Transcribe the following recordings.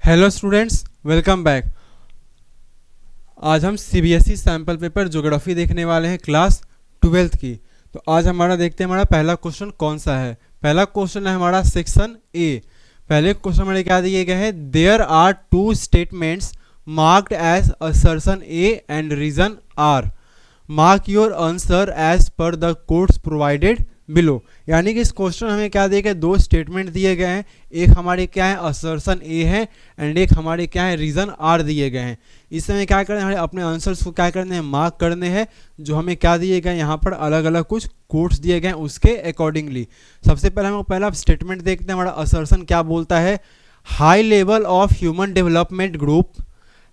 Hello students, welcome back. आज हम CBSE sample paper geography देखने वाले हैं क्लास 12th की। तो आज हमारा देखते हैं हमारा पहला क्वेश्चन कौन सा है। पहला क्वेश्चन है हमारा सेक्शन ए। पहले क्वेश्चन हमारे क्या दिए गए हैं, there are two statements marked as assertion A and reason R, mark your answer as per the codes provided below. यानी कि इस क्वेश्चन हमें क्या दिए गए, दो स्टेटमेंट दिए गए हैं। एक हमारे क्या है असर्शन ए है एंड एक हमारे क्या है रीजन आर दिए गए हैं। इसमें हमें क्या करना है, अपने आंसर्स को क्या करने हैं, मार्क करने हैं। जो हमें क्या दिए गए यहाँ पर अलग अलग कुछ कोट्स दिए गए हैं उसके अकॉर्डिंगली। सबसे पहले हम पहला स्टेटमेंट देखते हैं, हमारा असर्शन क्या बोलता है। High level of human development group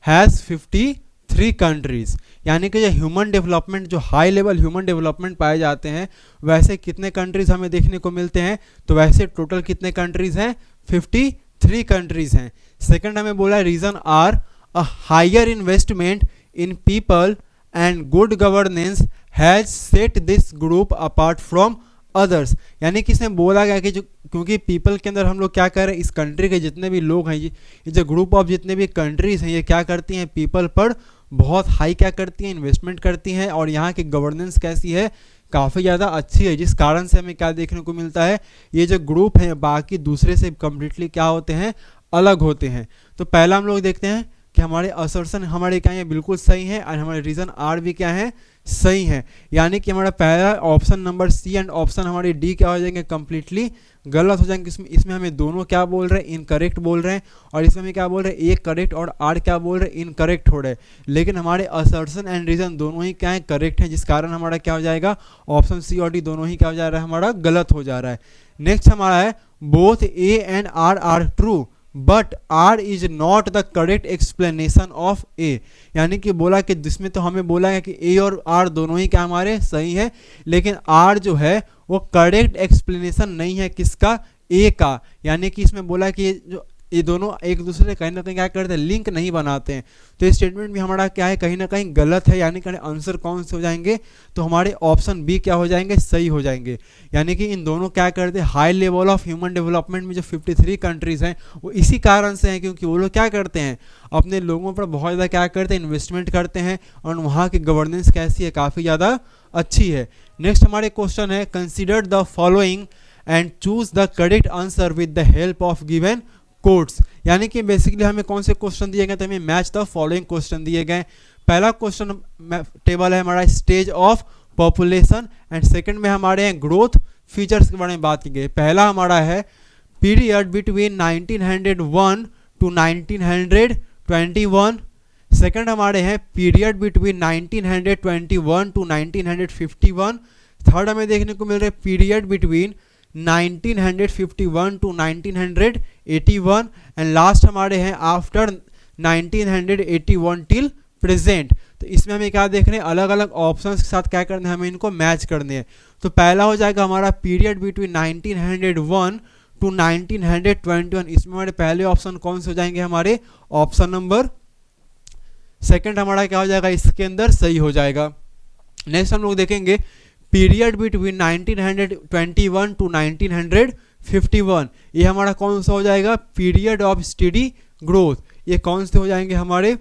has 53 countries. यानी कि जो ह्यूमन डेवलपमेंट, जो हाई लेवल ह्यूमन डेवलपमेंट पाए जाते हैं, वैसे कितने कंट्रीज हमें देखने को मिलते हैं। तो वैसे टोटल कितने कंट्रीज हैं, 53 कंट्रीज हैं। सेकंड हमें बोला reason R, a higher investment in people and good governance has set this group apart from others. यानी कि इसमें बोला गया कि जो क्योंकि पीपल के अंदर हम लोग क्या कर रहे हैं, इस कंट्री के जितने भी लोग हैं, ये जो ग्रुप ऑफ जितने भी कंट्रीज हैं, ये क्या करती हैं, पीपल पर बहुत हाई क्या करती हैं, इन्वेस्टमेंट करती हैं। और यहाँ की गवर्नेंस कैसी है, काफ़ी ज़्यादा अच्छी है। जिस कारण से हमें क्या देखने को मिलता है, ये जो ग्रुप है बाकी दूसरे से कम्प्लीटली क्या होते हैं, अलग होते हैं। तो पहला हम लोग देखते हैं कि हमारे असर्शन हमारे क्या है, बिल्कुल सही है, और हमारे रीजन आर भी क्या है, सही है। यानी कि हमारा पहला option number C and option हमारे डी क्या हो जाएंगे, कम्प्लीटली गलत हो जाएंगे। इसमें हमें दोनों क्या बोल रहे हैं, इनकरेक्ट बोल रहे हैं। और इसमें हमें क्या बोल रहे हैं, एक करेक्ट और आर क्या बोल रहे हैं, इनकरेक्ट हो रहे हैं। लेकिन हमारे असर्शन एंड रीजन दोनों ही क्या है, करेक्ट है। जिस कारण हमारा क्या हो जाएगा, ऑप्शन सी और डी दोनों ही क्या हो जा रहा है, हमारा गलत हो जा रहा है। नेक्स्ट हमारा है, both A and R true but R is not the correct explanation of A. यानी कि बोला कि जिसमें तो हमें बोला है कि ए और आर दोनों ही क्या हमारे सही है, लेकिन आर जो है वो करेक्ट एक्सप्लेनेशन नहीं है किसका, ए का। यानी कि इसमें बोला कि ये दोनों एक दूसरे कहीं ना कहीं क्या करते हैं, लिंक नहीं बनाते हैं। तो ये स्टेटमेंट भी हमारा क्या है, कहीं ना कहीं गलत है। यानी कि आंसर कौन से हो जाएंगे, तो हमारे ऑप्शन बी क्या हो जाएंगे, सही हो जाएंगे। यानी कि इन दोनों क्या करते हैं, high level of human development में जो 53 कंट्रीज हैं वो इसी कारण से हैं क्योंकि वो लोग क्या करते हैं, अपने लोगों पर बहुत ज़्यादा क्या करते हैं, इन्वेस्टमेंट करते हैं। और वहाँ की गवर्नेंस कैसी है, काफ़ी ज़्यादा अच्छी है। नेक्स्ट हमारे क्वेश्चन है, consider the following and choose the correct answer with the help of given codes. यानी कि बेसिकली हमें कौन से क्वेश्चन दिए गए, तो हमें मैच द फॉलोइंग क्वेश्चन दिए गए। पहला क्वेश्चन टेबल है हमारा stage of population and second में हमारे हैं ग्रोथ फीचर्स के बारे में बात की गई। पहला हमारा है पीरियड बिटवीन 1901 टू 1921। सेकंड हमारे हैं पीरियड बिटवीन 1921 टू 1951। थर्ड हमें देखने को मिल रहा है period between 1951 to 1981 and last हमारे हैं आफ्टर 1981 टिल प्रेजेंट। तो इसमें हमें क्या देख रहे हैं, अलग अलग ऑप्शंस के साथ क्या करने हैं, हमें इनको मैच करने हैं। तो पहला हो जाएगा हमारा पीरियड बिटवीन 1901 टू 1921। इसमें हमारे पहले ऑप्शन कौन से हो जाएंगे, हमारे ऑप्शन नंबर सेकंड हमारा क्या हो जाएगा, इसके अंदर सही हो जाएगा। नेक्स्ट हम लोग देखेंगे पीरियड बिटवीन 1921 टू 1951। ये हमारा कौन सा हो जाएगा, पीरियड ऑफ स्टडी ग्रोथ। ये कौन से हो जाएंगे, हमारे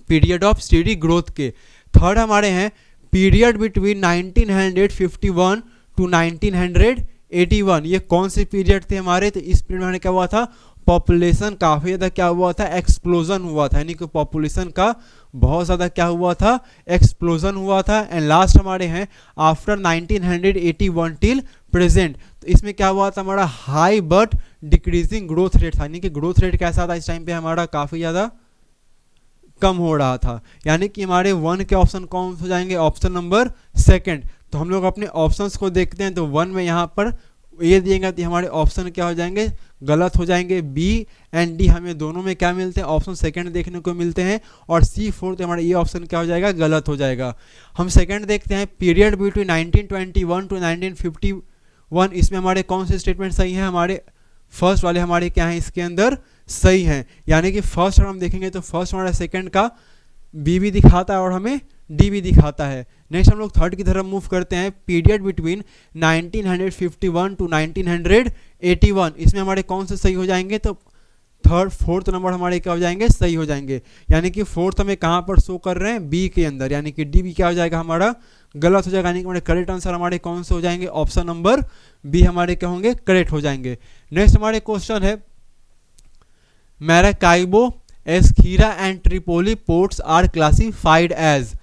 पीरियड ऑफ स्टडी ग्रोथ के। थर्ड हमारे हैं पीरियड बिटवीन 1951 टू 1981। ये कौन से पीरियड थे हमारे, तो इस पीरियड में क्या हुआ था, पॉपुलेशन काफ़ी ज़्यादा क्या हुआ था, एक्सप्लोजन हुआ था। यानी कि पॉपुलेशन का बहुत ज़्यादा क्या हुआ था, एक्सप्लोजन हुआ था। एंड लास्ट हमारे हैं आफ्टर 1981 टिल प्रेजेंट। तो इसमें क्या हुआ था, हमारा high but decreasing growth rate था। यानी कि ग्रोथ रेट कैसा था, इस टाइम पे हमारा काफ़ी ज़्यादा कम हो रहा था। यानी कि हमारे वन के ऑप्शन कौन हो जाएंगे, ऑप्शन नंबर सेकंड। तो हम लोग अपने ऑप्शंस को देखते हैं। तो वन में यहाँ पर ये दिएगा तो हमारे ऑप्शन क्या हो जाएंगे, गलत हो जाएंगे। बी एंड डी हमें दोनों में क्या मिलते हैं, ऑप्शन सेकंड देखने को मिलते हैं। और सी फोर्थ हमारा ये ऑप्शन क्या हो जाएगा, गलत हो जाएगा। हम सेकंड देखते हैं पीरियड बिटवीन 1921 टू 1951। इसमें हमारे कौन से स्टेटमेंट सही हैं, हमारे फर्स्ट वाले हमारे क्या हैं, इसके अंदर सही हैं। यानी कि फर्स्ट हम देखेंगे तो फर्स्ट हमारा सेकंड का बी भी दिखाता है और हमें डी भी दिखाता है। नेक्स्ट हम लोग थर्ड की तरफ मूव करते हैं, पीरियड बिटवीन 1951 टू 1981। इसमें हमारे कौन से सही हो जाएंगे, तो थर्ड फोर्थ नंबर हमारे क्या हो जाएंगे, सही हो जाएंगे। यानी कि फोर्थ हमें कहाँ पर शो कर रहे हैं, बी के अंदर, यानी कि डी भी क्या हो जाएगा हमारा गलत हो जाएगा। यानी कि हमारे करेक्ट आंसर हमारे कौन से हो जाएंगे, ऑप्शन नंबर बी हमारे क्या होंगे, करेक्ट हो जाएंगे। नेक्स्ट हमारे क्वेश्चन है Maracaibo, Essidra and Tripoli ports are classified as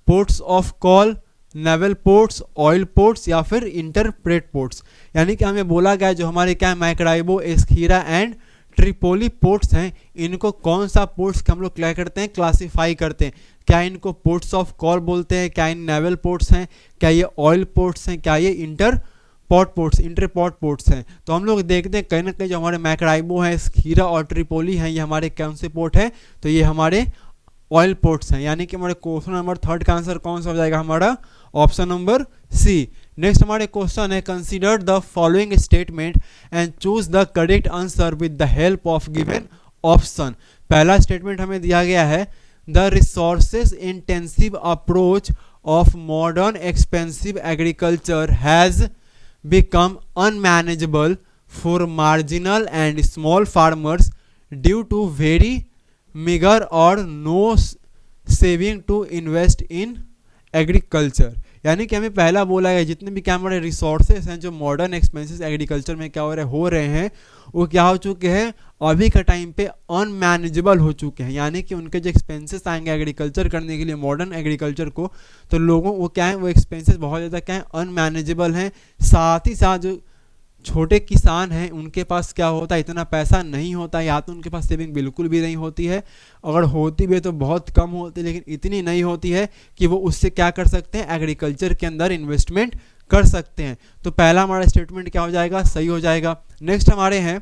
ports of call, naval ports, oil ports या फिर इंटरप्रेट पोर्ट्स। यानी कि हमें बोला गया जो हमारे क्या मैराकाइबो, एस्कीरा एंड ट्रिपोली पोर्ट्स हैं, इनको कौन सा पोर्ट्स हम लोग क्या करते हैं, क्लासिफाई करते हैं। क्या इनको पोर्ट्स ऑफ कॉल बोलते हैं, क्या इन नेवल पोर्ट्स हैं, क्या ये ऑयल पोर्ट्स हैं, क्या ये इंटरपोर्ट पोर्ट्स हैं। तो हम लोग देखते हैं कहीं ना कहीं जो हमारे मैराकाइबो है, एस्कीरा और ट्रिपोली हैं, ये हमारे कौन से पोर्ट है, तो ये हमारे ऑयल पोर्ट्स हैं। यानी कि हमारे क्वेश्चन नंबर थर्ड का आंसर कौन सा हो जाएगा हमारा, ऑप्शन नंबर सी। नेक्स्ट हमारे क्वेश्चन है consider the following statement and choose the correct answer with the help of given option. पहला स्टेटमेंट हमें दिया गया है the resources intensive approach of modern expensive agriculture has become unmanageable for marginal and small farmers due to very meager or no saving to invest in agriculture। यानी कि हमें पहला बोला है जितने भी क्या हमारे रिसोर्सेस हैं जो मॉडर्न एक्सपेंसेस एग्रीकल्चर में क्या हो रहे हैं वो क्या हो चुके हैं, अभी के टाइम पे अनमैनेजेबल हो चुके हैं। यानी कि उनके जो एक्सपेंसेस आएंगे एग्रीकल्चर करने के लिए, मॉडर्न एग्रीकल्चर को, तो लोगों वो क्या है, वो एक्सपेंसेस बहुत ज़्यादा क्या है, अनमैनेजेबल हैं। साथ ही साथ जो छोटे किसान हैं उनके पास क्या होता है, इतना पैसा नहीं होता, या तो उनके पास सेविंग बिल्कुल भी नहीं होती है, अगर होती भी है तो बहुत कम होती है, लेकिन इतनी नहीं होती है कि वो उससे क्या कर सकते हैं, एग्रीकल्चर के अंदर इन्वेस्टमेंट कर सकते हैं। तो पहला हमारा स्टेटमेंट क्या हो जाएगा, सही हो जाएगा। नेक्स्ट हमारे हैं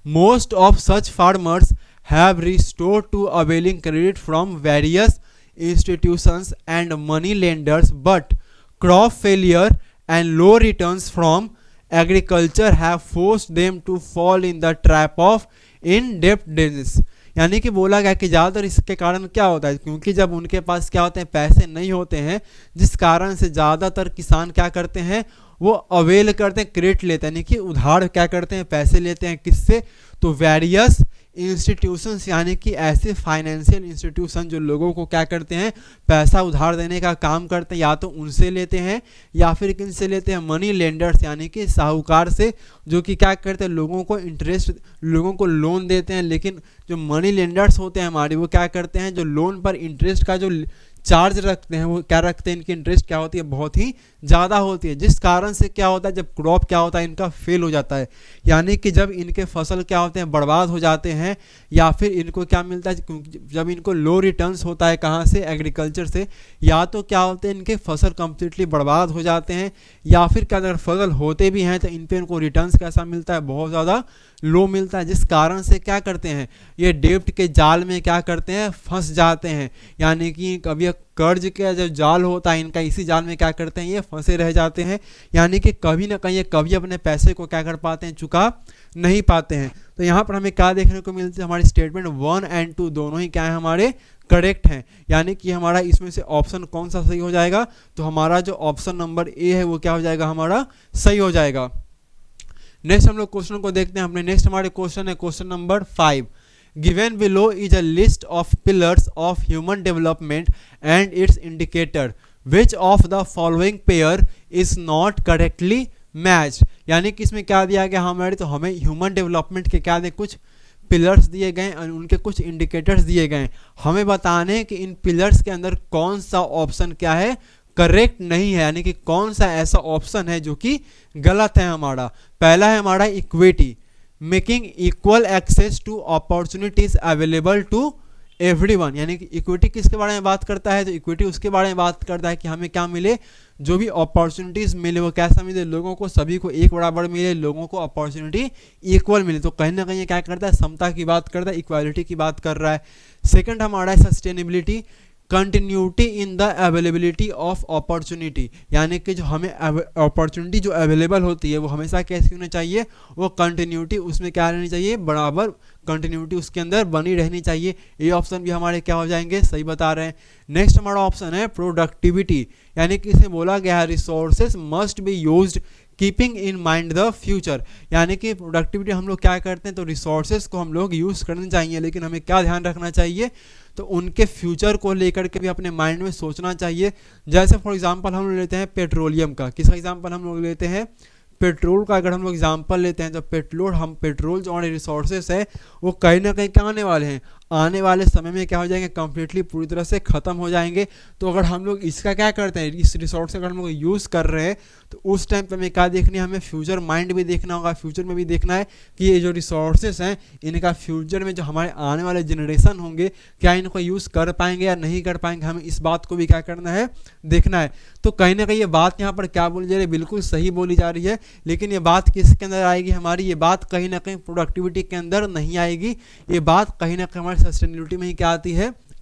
most of such farmers have restored to availing credit from various institutions and money lenders but crop failure and low returns from agriculture have forced them to fall in the trap of indebtedness. यानी कि बोला गया कि ज़्यादातर इसके कारण क्या होता है, क्योंकि जब उनके पास क्या होते हैं, पैसे नहीं होते हैं, जिस कारण से ज़्यादातर किसान क्या करते हैं, वो अवेल करते हैं, क्रेडिट लेते हैं, यानी कि उधार क्या करते हैं, पैसे लेते हैं, किससे, तो वेरियस इंस्टीट्यूशंस, यानी कि ऐसे फाइनेंशियल इंस्टीट्यूशन जो लोगों को क्या करते हैं, पैसा उधार देने का काम करते हैं, या तो उनसे लेते हैं या फिर किन से लेते हैं, मनी लेंडर्स, यानी कि साहूकार से, जो कि क्या करते हैं, लोगों को लोन देते हैं। लेकिन जो मनी लेंडर्स होते हैं हमारे, वो क्या करते हैं, जो लोन पर इंटरेस्ट का जो चार्ज रखते हैं, वो क्या रखते हैं, इनकी इंटरेस्ट क्या होती है, बहुत ही ज़्यादा होती है, जिस कारण से क्या होता है, जब क्रॉप क्या होता है, इनका फेल हो जाता है, यानी कि जब इनके फसल क्या होते हैं, बर्बाद हो जाते हैं, या फिर इनको क्या मिलता है, क्योंकि जब इनको लो रिटर्न्स होता है, कहाँ से, एग्रीकल्चर से, या तो क्या होते हैं, इनके फसल कंप्लीटली बर्बाद हो जाते हैं, या फिर क्या अगर फसल होते भी हैं तो इन पे इनको रिटर्न्स कैसा मिलता है, बहुत ज़्यादा लो मिलता है, जिस कारण से क्या करते हैं, ये डेब्ट के जाल में क्या करते हैं, फंस जाते हैं। यानी कि कभी कर्ज का जो जाल होता है इनका, इसी जाल में क्या करते हैं, ये फंसे रह जाते हैं, यानी कि कभी ना कहीं कभी अपने पैसे को क्या कर पाते हैं, चुका नहीं पाते हैं। तो यहाँ पर हमें क्या देखने को मिलता है, हमारी स्टेटमेंट 1 और 2 दोनों ही क्या है, हमारे करेक्ट हैं। यानी कि हमारा इसमें से ऑप्शन कौन सा सही हो जाएगा, तो हमारा जो ऑप्शन नंबर ए है वो क्या हो जाएगा, हमारा सही हो जाएगा। नेक्स्ट हम लोग क्वेश्चन को देखते हैं। अपने नेक्स्ट हमारे क्वेश्चन है question number 5। Given below is a list of pillars of human development and it's indicator which of the following pair is not correctly match. यानी कि इसमें क्या दिया गया हमारे, तो हमें ह्यूमन डेवलपमेंट के क्या दे, कुछ पिलर्स दिए गए और उनके कुछ इंडिकेटर्स दिए गए, हमें बताने कि इन पिलर्स के अंदर कौन सा ऑप्शन क्या है, करेक्ट नहीं है, यानी कि कौन सा ऐसा ऑप्शन है जो कि गलत है हमारा। पहला है हमारा equity, making equal access to opportunities available to everyone. यानी कि इक्विटी किसके बारे में बात करता है, तो इक्विटी उसके बारे में बात करता है कि हमें क्या मिले, जो भी अपॉर्चुनिटीज मिले वो कैसा मिले, लोगों को सभी को एक बराबर मिले, लोगों को अपॉर्चुनिटी इक्वल मिले। तो कहीं ना कहीं क्या करता है, समता की बात करता है, इक्वालिटी की बात कर रहा है। सेकंड हमारा है sustainability, continuity in the availability of opportunity, यानी कि जो हमें अपॉर्चुनिटी जो अवेलेबल होती है वो हमेशा कैसी होनी चाहिए, वो कंटिन्यूटी उसमें क्या रहनी चाहिए, बराबर कंटिन्यूटी उसके अंदर बनी रहनी चाहिए। ये ऑप्शन भी हमारे क्या हो जाएंगे, सही बता रहे हैं। नेक्स्ट हमारा ऑप्शन है प्रोडक्टिविटी, यानी कि इसमें बोला गया है resources must be used keeping in mind the future, यानी कि प्रोडक्टिविटी हम लोग क्या करते हैं, तो रिसोर्सेज को हम लोग यूज़ करने चाहिए, लेकिन हमें क्या ध्यान रखना चाहिए, तो उनके फ्यूचर को लेकर के भी अपने माइंड में सोचना चाहिए। जैसे फॉर एग्जांपल हम लोग लेते हैं पेट्रोलियम का, किसका एग्जांपल हम लोग लेते हैं, पेट्रोल का अगर हम लोग एग्जांपल लेते हैं, तो पेट्रोल जो हमारे रिसोर्सेज है वो कहीं ना कहीं क्या आने वाले हैं, आने वाले समय में क्या हो जाएंगे, कम्प्लीटली पूरी तरह से ख़त्म हो जाएंगे। तो अगर हम लोग इसका क्या करते हैं, इस रिसोर्स का अगर हम लोग यूज़ कर रहे हैं, तो उस टाइम पे हमें क्या देखनी है, हमें फ्यूचर माइंड भी देखना होगा, फ्यूचर में भी देखना है कि ये जो रिसोर्सेज हैं इनका फ्यूचर में जो हमारे आने वाले जनरेशन होंगे क्या इनको यूज़ कर पाएंगे या नहीं कर पाएंगे, हमें इस बात को भी क्या करना है, देखना है। तो कहीं ना कहीं ये बात यहाँ पर क्या बोली जा रही है, बिल्कुल सही बोली जा रही है, लेकिन ये बात किसके अंदर आएगी हमारी, ये बात कहीं ना कहीं प्रोडक्टिविटी के अंदर नहीं आएगी, ये बात कहीं ना कहीं हमारी सस्टेनेबिलिटी में ही क्या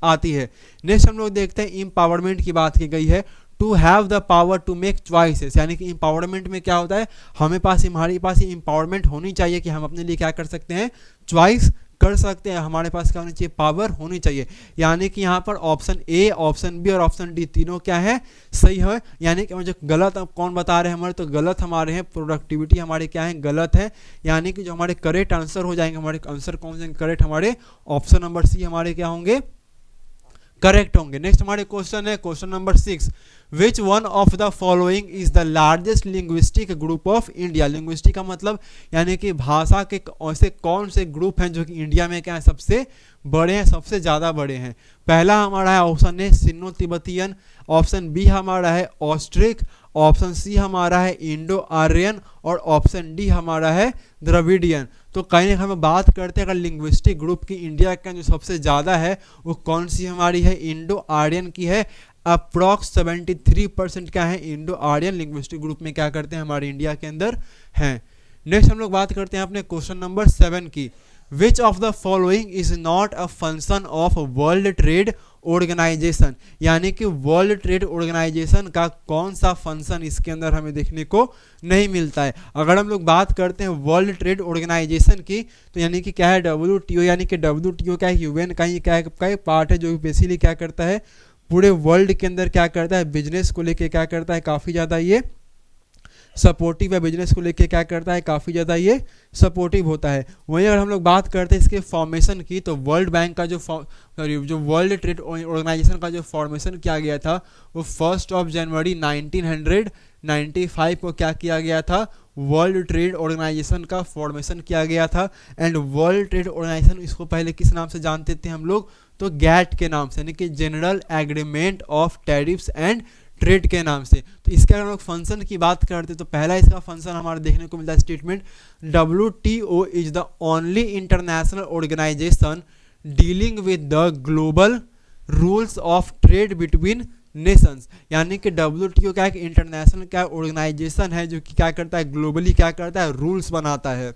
आती है। नेक्स्ट हम लोग देखते हैं एम्पावरमेंट की बात की गई है, to have the power to make choices, यानी कि एम्पावरमेंट में क्या होता है, हमारे पास एम्पावरमेंट होनी चाहिए कि हम अपने लिए क्या कर सकते हैं, चॉइस कर सकते हैं, हमारे पास क्या होनी चाहिए, पावर होनी चाहिए। यानी कि यहाँ पर ऑप्शन ए, ऑप्शन बी और ऑप्शन डी तीनों क्या है, सही है। यानी कि मुझे गलत अब कौन बता रहे हैं हमारे, तो गलत हमारे हैं, प्रोडक्टिविटी हमारे क्या है, गलत है। यानी कि जो हमारे करेक्ट आंसर हो जाएंगे, हमारे आंसर कौन से करेक्ट, हमारे ऑप्शन नंबर सी हमारे क्या होंगे, करेक्ट होंगे। नेक्स्ट हमारे क्वेश्चन है question number 6, which one of the following is the largest linguistic group of India. Linguistic का मतलब यानी कि भाषा के ऐसे कौन से ग्रुप हैं जो कि इंडिया में क्या है, सबसे बड़े हैं, सबसे ज़्यादा बड़े हैं। पहला हमारा है option A Sino Tibetan, option B हमारा है ऑस्ट्रिक, ऑप्शन सी हमारा है इंडो आर्यन और ऑप्शन डी हमारा है द्रविडियन। तो कहीं हम बात करते हैं अगर लिंग्विस्टिक ग्रुप की इंडिया का जो सबसे ज़्यादा है वो कौन सी हमारी है, इंडो आर्यन की है। अप्रॉक्स 73% क्या है, इंडो आर्यन लिंग्विस्टिक ग्रुप में क्या करते हैं, हमारे इंडिया के अंदर हैं। नेक्स्ट हम लोग बात करते हैं अपने क्वेश्चन नंबर 7 की, which of the following is not a function of world trade organisation. यानी कि वर्ल्ड ट्रेड ऑर्गेनाइजेशन का कौन सा फंक्शन इसके अंदर हमें देखने को नहीं मिलता है। अगर हम लोग बात करते हैं वर्ल्ड ट्रेड ऑर्गेनाइजेशन की, तो यानी कि क्या है, WTO, यानी कि WTO क्या है, यूएन का ही क्या है पार्ट है, जो बेसिकली क्या करता है, पूरे वर्ल्ड के अंदर क्या करता है, बिजनेस को लेके क्या करता है, काफ़ी ज़्यादा ये सपोर्टिव है, बिजनेस को लेके क्या करता है, काफ़ी ज़्यादा ये सपोर्टिव होता है। वहीं अगर हम लोग बात करते हैं इसके फॉर्मेशन की, तो वर्ल्ड बैंक का जो वर्ल्ड ट्रेड ऑर्गेनाइजेशन का जो फॉर्मेशन किया गया था वो 1 जनवरी 1995 को क्या किया गया था, वर्ल्ड ट्रेड ऑर्गेनाइजेशन का फॉर्मेशन किया गया था। एंड वर्ल्ड ट्रेड ऑर्गेनाइजेशन इसको पहले किस नाम से जानते थे हम लोग, तो गैट के नाम से, यानी कि general agreement of tariffs and trade के नाम से। तो इसका अगर हम लोग फंक्शन की बात करते हैं तो पहला इसका फंक्शन हमारा देखने को मिलता है statement, WTO is the only international organisation dealing with the global rules of trade between nations. यानी कि WTO क्या है कि इंटरनेशनल क्या ऑर्गेनाइजेशन है जो कि क्या करता है, ग्लोबली क्या करता है, रूल्स बनाता है।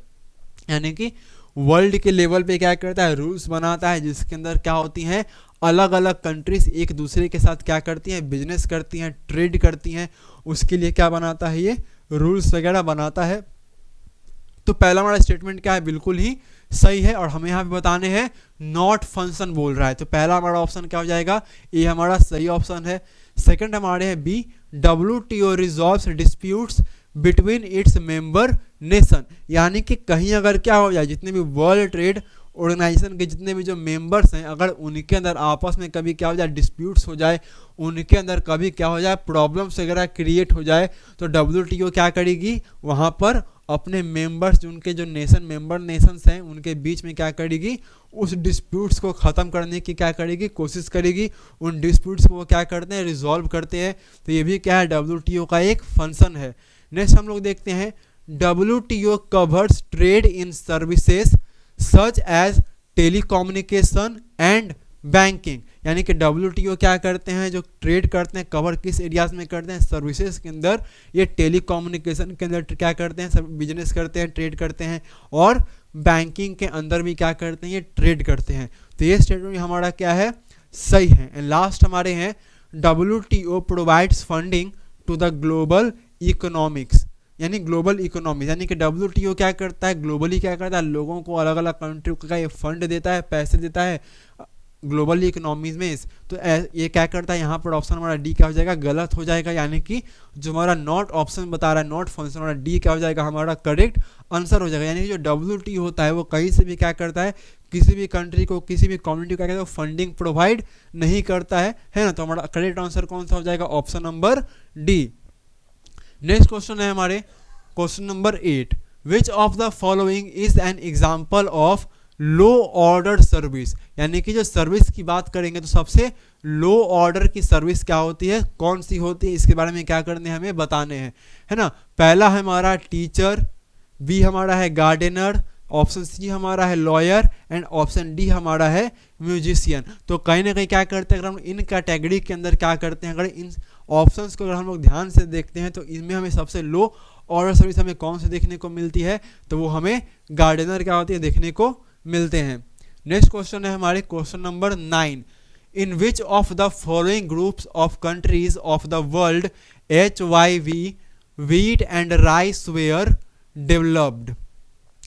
यानी कि वर्ल्ड के लेवल पे क्या करता है, रूल्स बनाता है, जिसके अंदर क्या होती हैं, अलग अलग कंट्रीज एक दूसरे के साथ क्या करती हैं, बिजनेस करती हैं, ट्रेड करती हैं, उसके लिए क्या बनाता है, ये रूल्स वगैरह बनाता है। तो पहला हमारा स्टेटमेंट क्या है, बिल्कुल ही सही है। और हमें यहाँ पे बताने हैं नॉट फंक्शन बोल रहा है, तो पहला हमारा ऑप्शन क्या हो जाएगा, ये हमारा सही ऑप्शन है। सेकंड हमारे हैं B, WTO resolves disputes between its member nation. यानी कि कहीं अगर क्या हो जाए, जितने भी वर्ल्ड ट्रेड ऑर्गेनाइजेशन के जितने भी जो मेंबर्स हैं, अगर उनके अंदर आपस में कभी क्या हो जाए, डिस्प्यूट्स हो जाए, उनके अंदर कभी क्या हो जाए, प्रॉब्लम्स वगैरह क्रिएट हो जाए, तो WTO क्या करेगी, वहाँ पर अपने मेंबर्स, उनके जो नेशन मेंबर नेशंस हैं उनके बीच में क्या करेगी, उस डिस्प्यूट्स को ख़त्म करने की क्या करेगी, कोशिश करेगी। उन डिस्प्यूट्स को वो क्या करते हैं, रिजॉल्व करते हैं। तो ये भी क्या है, WTO का एक फंक्शन है। नेक्स्ट हम लोग देखते हैं, WTO covers trade in services such as telecommunication and banking. यानी कि WTO क्या करते हैं, जो ट्रेड करते हैं, कवर किस एरियाज में करते हैं, सर्विसेज के अंदर, ये टेलीकम्युनिकेशन के अंदर क्या करते हैं, सब बिजनेस करते हैं, ट्रेड करते हैं, और बैंकिंग के अंदर भी क्या करते हैं, ये ट्रेड करते हैं। तो ये स्टेटमेंट हमारा क्या है, सही है। एंड लास्ट हमारे हैं, WTO provides funding to the global economics, यानी ग्लोबल इकोनॉमी। यानी कि WTO क्या करता है, ग्लोबली क्या करता है, लोगों को अलग अलग कंट्री का ये फंड देता है, पैसे देता है, ग्लोबल इकोनॉमीज में तो ये क्या करता है, यहाँ पर ऑप्शन हमारा डी क्या हो जाएगा, गलत हो जाएगा। यानी कि जो हमारा नॉट ऑप्शन बता रहा है, नॉट फंक्शन, हमारा डी क्या हो जाएगा, हमारा करेक्ट आंसर हो जाएगा। यानी कि जो WT होता है वो कहीं से भी क्या करता है, किसी भी कंट्री को, किसी भी कम्युनिटी को क्या कहता है, फंडिंग प्रोवाइड नहीं करता है ना। तो हमारा करेक्ट आंसर कौन सा हो जाएगा, option number D. Next question है हमारे question number 8, which of the following is an example of low order service. यानी कि जो सर्विस की बात करेंगे तो सबसे लो ऑर्डर की सर्विस क्या होती है, कौन सी होती है, इसके बारे में क्या करने हमें बताने हैं, है ना। पहला है हमारा टीचर, बी हमारा है गार्डनर, ऑप्शन सी हमारा है लॉयर एंड ऑप्शन डी हमारा है म्यूजिशियन। तो कहीं ना कहीं क्या करते हैं, अगर हम इन कैटेगरी के अंदर क्या करते हैं, अगर इन ऑप्शंस को अगर हम लोग ध्यान से देखते हैं तो इनमें हमें सबसे लो ऑर्डर सर्विस हमें कौन से देखने को मिलती है, तो वो हमें गार्डनर क्या होती है देखने को मिलते हैं। नेक्स्ट क्वेश्चन है हमारे question number 9, in which of the following groups of countries of the world HYV wheat and rice were developed.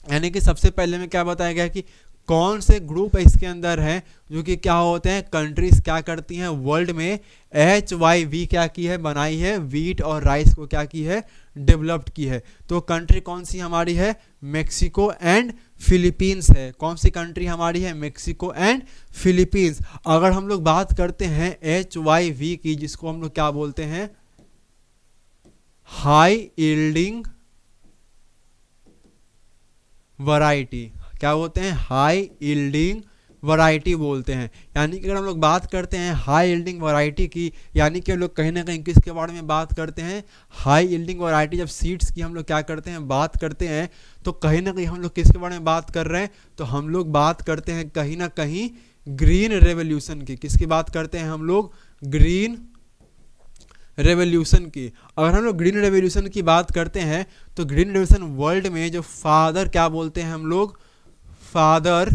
यानी कि सबसे पहले में क्या बताया गया कि कौन से ग्रुप इसके अंदर हैं जो कि क्या होते हैं, कंट्रीज क्या करती हैं वर्ल्ड में HYV क्या की है, बनाई है, व्हीट और राइस को क्या की है, डेवलप्ड की है। तो कंट्री कौन सी हमारी है, मेक्सिको एंड फिलीपींस है। कौन सी कंट्री हमारी है, मेक्सिको एंड फिलीपींस। अगर हम लोग बात करते हैं HYV की, जिसको हम लोग क्या बोलते हैं, हाई यील्डिंग वैरायटी, क्या बोलते हैं, हाई यील्डिंग वैरायटी बोलते हैं। यानी कि अगर हम लोग बात करते हैं हाई यील्डिंग वैरायटी की, यानी कि हम लोग कहीं ना कहीं किसके बारे में बात करते हैं, हाई यील्डिंग वैरायटी। जब सीड्स की हम लोग क्या करते हैं, बात करते हैं, तो कहीं ना कहीं हम लोग किसके बारे में बात कर रहे हैं, तो हम लोग बात करते हैं कहीं ना कहीं ग्रीन रेवोल्यूशन की। किसकी बात करते हैं हम लोग, ग्रीन रेवोल्यूशन की। अगर हम लोग ग्रीन रेवोल्यूशन की बात करते हैं तो ग्रीन रेवोल्यूशन वर्ल्ड में जो फादर क्या बोलते हैं हम लोग, फादर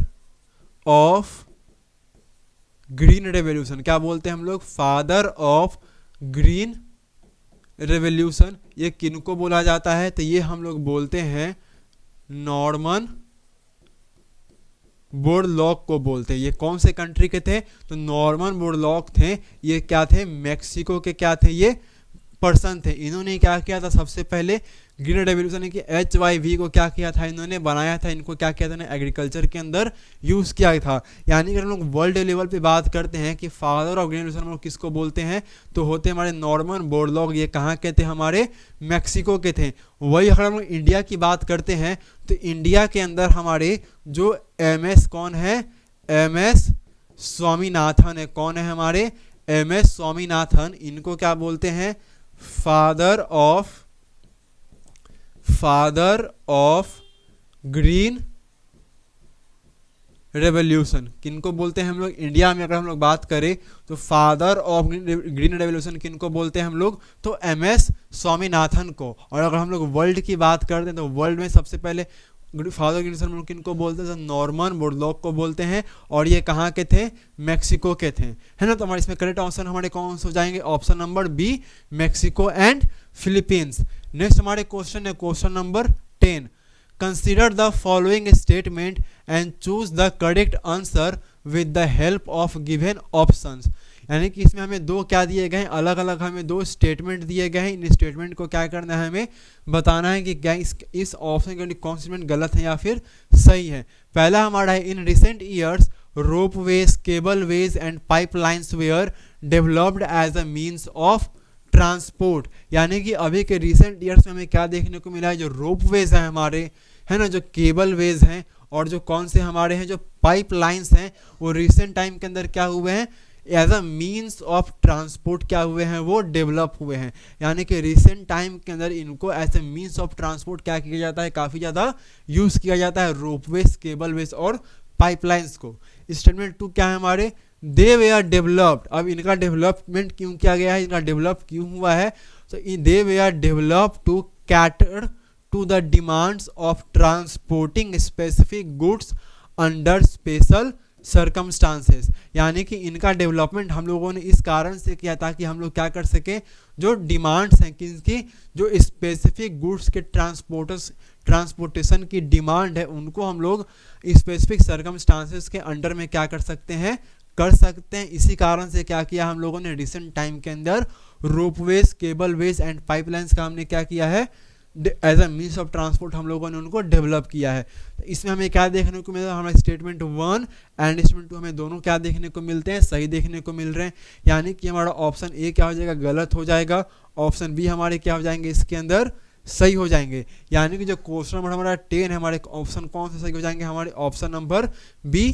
ऑफ ग्रीन रेवोल्यूशन, क्या बोलते हैं हम लोग, फादर ऑफ ग्रीन रेवोल्यूशन। ये किनको बोला जाता है, तो ये हम लोग बोलते हैं नॉर्मन बोरलॉग को बोलते हैं। ये कौन से कंट्री के थे, तो नॉर्मन बोरलॉग थे। ये क्या थे, मैक्सिको के क्या थे, ये पर्सन थे। इन्होंने क्या किया था, सबसे पहले ग्रीन रेवोल्यूशन की HYV को क्या किया था, इन्होंने बनाया था, इनको क्या किया था, एग्रीकल्चर के अंदर यूज़ किया था। यानी कि हम लोग वर्ल्ड लेवल पे बात करते हैं कि फादर ऑफ ग्रीन रेवोल्यूशन हम लोग किसको बोलते हैं, तो होते हमारे नॉर्मन बोरलॉग। ये कहाँ के थे, हमारे मैक्सिको के थे। वही अगर हम लोग इंडिया की बात करते हैं तो इंडिया के अंदर हमारे जो MS कौन है, MS स्वामीनाथन है। कौन है हमारे, MS स्वामीनाथन। इनको क्या बोलते हैं, फादर ऑफ ग्रीन रेवोल्यूशन। किनको बोलते हैं हम लोग, इंडिया में अगर हम लोग बात करें तो फादर ऑफ ग्रीन रेवोल्यूशन किनको बोलते हैं हम लोग, तो MS स्वामीनाथन को। और अगर हम लोग वर्ल्ड की बात करते हैं तो वर्ल्ड में सबसे पहले फादर ग्रीन रेवोल्यूशन किनको बोलते हैं, तो नॉर्मन बोरलॉग को बोलते हैं। और ये कहाँ के थे, मैक्सिको के थे, है ना। तो हमारे इसमें करेक्ट ऑप्शन हमारे कौन से हो जाएंगे, option number B, Mexico and Philippines. Next हमारे क्वेश्चन है question number 10, consider the following statement and choose the correct answer with the help of given options. यानी कि इसमें हमें दो क्या दिए गए हैं, अलग अलग हमें दो स्टेटमेंट दिए गए हैं। इन स्टेटमेंट को क्या करना है, हमें बताना है कि क्या इस ऑप्शन के कौन सी स्टेटमेंट गलत है या फिर सही है। पहला हमारा है, in recent years ropeways, cable ways and pipelines were developed as a means of transport. यानी कि अभी के रिसेंट ईयर्स में हमें क्या देखने को मिला है, जो रोपवेज हैं हमारे, है ना, जो केबल वेज हैं, और जो कौन से हमारे हैं, जो पाइपलाइंस हैं, वो रिसेंट टाइम के अंदर क्या हुए हैं, as a means of transport क्या हुए हैं, वो डेवलप हुए हैं। यानी कि रिसेंट टाइम के अंदर इनको as a means of transport क्या किया जाता है, काफ़ी ज़्यादा यूज़ किया जाता है, रोपवेज, केबल वेज और पाइपलाइंस को। स्टेटमेंट 2 क्या है हमारे, दे वेयर डेवलप्ड। अब इनका डेवलपमेंट क्यों किया गया है, इनका डेवलप क्यों हुआ है, तो they were develop to cater to the demands of transporting specific goods under special circumstances. यानी कि इनका डेवलपमेंट हम लोगों ने इस कारण से किया ताकि हम लोग क्या कर सकें, जो डिमांड्स हैं किसकी, जो स्पेसिफिक गुड्स के ट्रांसपोर्टेशन की डिमांड है, उनको हम लोग स्पेसिफिक सर्कमस्टांसेस के अंडर में क्या कर सकते हैं, कर सकते हैं। इसी कारण से क्या किया हम लोगों ने रिसेंट टाइम के अंदर ropeways, cable ways and pipelines का हमने क्या किया है, as a means of transport हम लोगों ने उनको डेवलप किया है। तो इसमें हमें क्या देखने को मिला, हमारे स्टेटमेंट 1 एंड स्टेटमेंट 2 हमें दोनों क्या देखने को मिलते हैं, सही देखने को मिल रहे हैं। यानी कि हमारा ऑप्शन ए क्या हो जाएगा, गलत हो जाएगा, ऑप्शन बी हमारे क्या हो जाएंगे इसके अंदर, सही हो जाएंगे। यानी कि जो क्वेश्चन नंबर हमारा 10 है, हमारे ऑप्शन कौन से सही हो जाएंगे, हमारे option number B.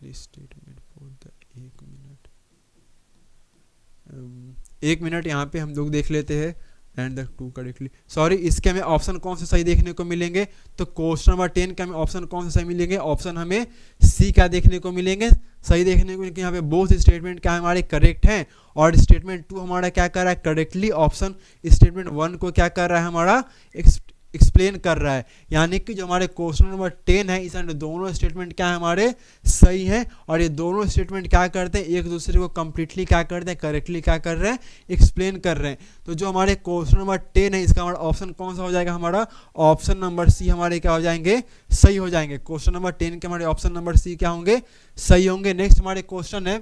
Statement for the 1 minute यहाँ पे हम लोग देख लेते हैं एंड द 2 करेक्टली, सॉरी, इसके हमें ऑप्शन कौन से सही देखने को मिलेंगे, तो क्वेश्चन नंबर 10 के हमें ऑप्शन कौन से सही मिलेंगे, ऑप्शन हमें सी क्या देखने को मिलेंगे, सही देखने को, यहाँ पे बोथ स्टेटमेंट क्या हमारे करेक्ट हैं और स्टेटमेंट 2 हमारा क्या कर रहा है, करेक्टली ऑप्शन स्टेटमेंट 1 को क्या कर रहा है, हमारा एक्सप्लेन कर रहा है। यानी कि जो हमारे क्वेश्चन नंबर 10 है इसमें दोनों स्टेटमेंट क्या है हमारे सही हैं और ये दोनों स्टेटमेंट क्या करते हैं, एक दूसरे को कंप्लीटली क्या करते हैं, करेक्टली क्या कर रहे हैं, एक्सप्लेन कर रहे हैं। तो जो हमारे क्वेश्चन नंबर 10 है इसका हमारा ऑप्शन कौन सा हो जाएगा, हमारा ऑप्शन नंबर सी हमारे क्या हो जाएंगे, सही हो जाएंगे। क्वेश्चन नंबर 10 के हमारे ऑप्शन नंबर सी क्या होंगे, सही होंगे। नेक्स्ट हमारे क्वेश्चन है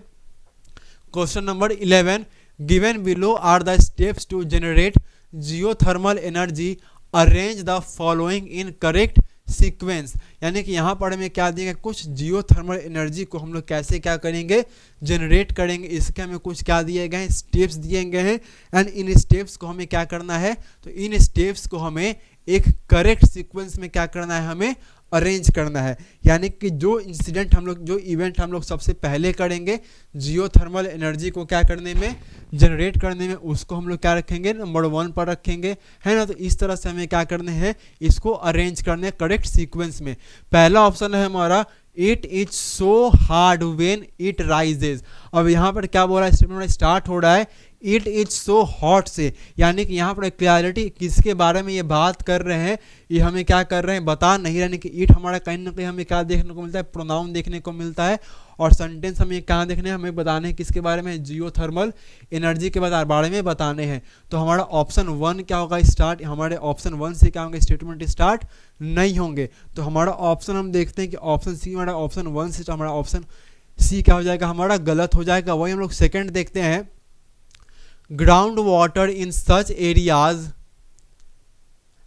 question number 11, given below are the steps to generate geothermal energy, arrange the following in correct sequence. यानी कि यहाँ पर हमें क्या दिया, कुछ जियोथर्मल एनर्जी को हम लोग कैसे क्या करेंगे, जनरेट करेंगे। इसके हमें कुछ क्या दिए गए हैं, स्टेप्स दिए गए हैं एंड इन स्टेप्स को हमें क्या करना है, तो इन स्टेप्स को हमें एक करेक्ट सीक्वेंस में क्या करना है, हमें अरेंज करना है। यानी कि जो इंसिडेंट हम लोग, जो इवेंट हम लोग सबसे पहले करेंगे जियोथर्मल एनर्जी को क्या करने में, जनरेट करने में, उसको हम लोग क्या रखेंगे, नंबर 1 पर रखेंगे, है ना। तो इस तरह से हमें क्या करने हैं, इसको अरेंज करने करेक्ट सीक्वेंस में। पहला ऑप्शन है हमारा, it is so hard when it rises. अब यहाँ पर क्या बोला, स्टेटमेंट स्टार्ट हो रहा है इट इज सो हॉट से, यानी कि यहाँ पर क्लैरिटी किसके बारे में ये बात कर रहे हैं, ये हमें क्या कर रहे हैं, बता नहीं रहे। कि इट हमारा कहीं ना कहीं हमें क्या देखने को मिलता है, प्रोनाउन देखने को मिलता है और सेंटेंस हमें कहाँ देखने हैं, हमें बताने हैं किसके बारे में, जियोथर्मल एनर्जी के बारे में बताने हैं। तो हमारा ऑप्शन 1 क्या होगा, स्टार्ट, हमारे ऑप्शन 1 से क्या होंगे, स्टेटमेंट स्टार्ट नहीं होंगे। तो हमारा ऑप्शन हम देखते हैं कि ऑप्शन सी हमारा ऑप्शन 1 से, तो हमारा ऑप्शन सी क्या हो जाएगा, हमारा गलत हो जाएगा। वही हम लोग सेकेंड देखते हैं, ground water in such areas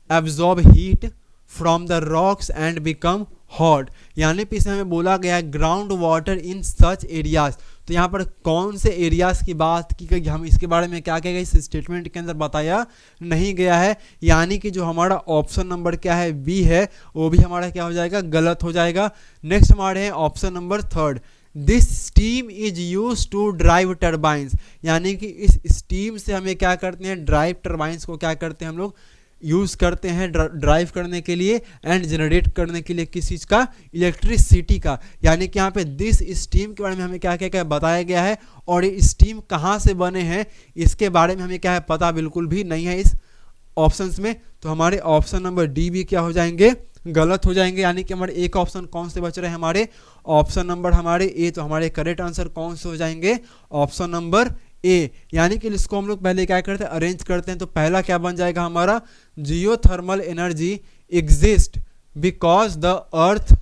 absorb heat from the rocks and become hot. यानी कि इसमें हमें बोला गया है ground water in such areas. तो यहाँ पर कौन से एरियाज की बात की गई, हम इसके बारे में क्या कहेगा, इस स्टेटमेंट के अंदर बताया नहीं गया है। यानी कि जो हमारा ऑप्शन नंबर क्या है, बी है, वो भी हमारा क्या हो जाएगा, गलत हो जाएगा। नेक्स्ट हमारे हैं option number 3, this steam is use to drive turbines. यानी कि इस स्टीम से हमें क्या करते हैं, ड्राइव टर्बाइंस को क्या करते हैं हम लोग, यूज़ करते हैं ड्राइव करने के लिए एंड जनरेट करने के लिए, किस चीज़ का, इलेक्ट्रिसिटी का। यानी कि यहाँ पे दिस स्टीम के बारे में हमें क्या क्या क्या बताया गया है और ये स्टीम कहाँ से बने हैं इसके बारे में हमें क्या है, पता बिल्कुल भी नहीं है इस ऑप्शंस में। तो हमारे ऑप्शन नंबर डी भी क्या हो जाएंगे, गलत हो जाएंगे। यानी कि हमारे एक ऑप्शन कौन से बच रहे हैं, हमारे ऑप्शन नंबर हमारे ए। तो हमारे करेक्ट आंसर कौन से हो जाएंगे, ऑप्शन नंबर ए। यानी कि इसको हम लोग पहले क्या करते हैं, अरेंज करते हैं। तो पहला क्या बन जाएगा हमारा, geothermal energy exist because the earth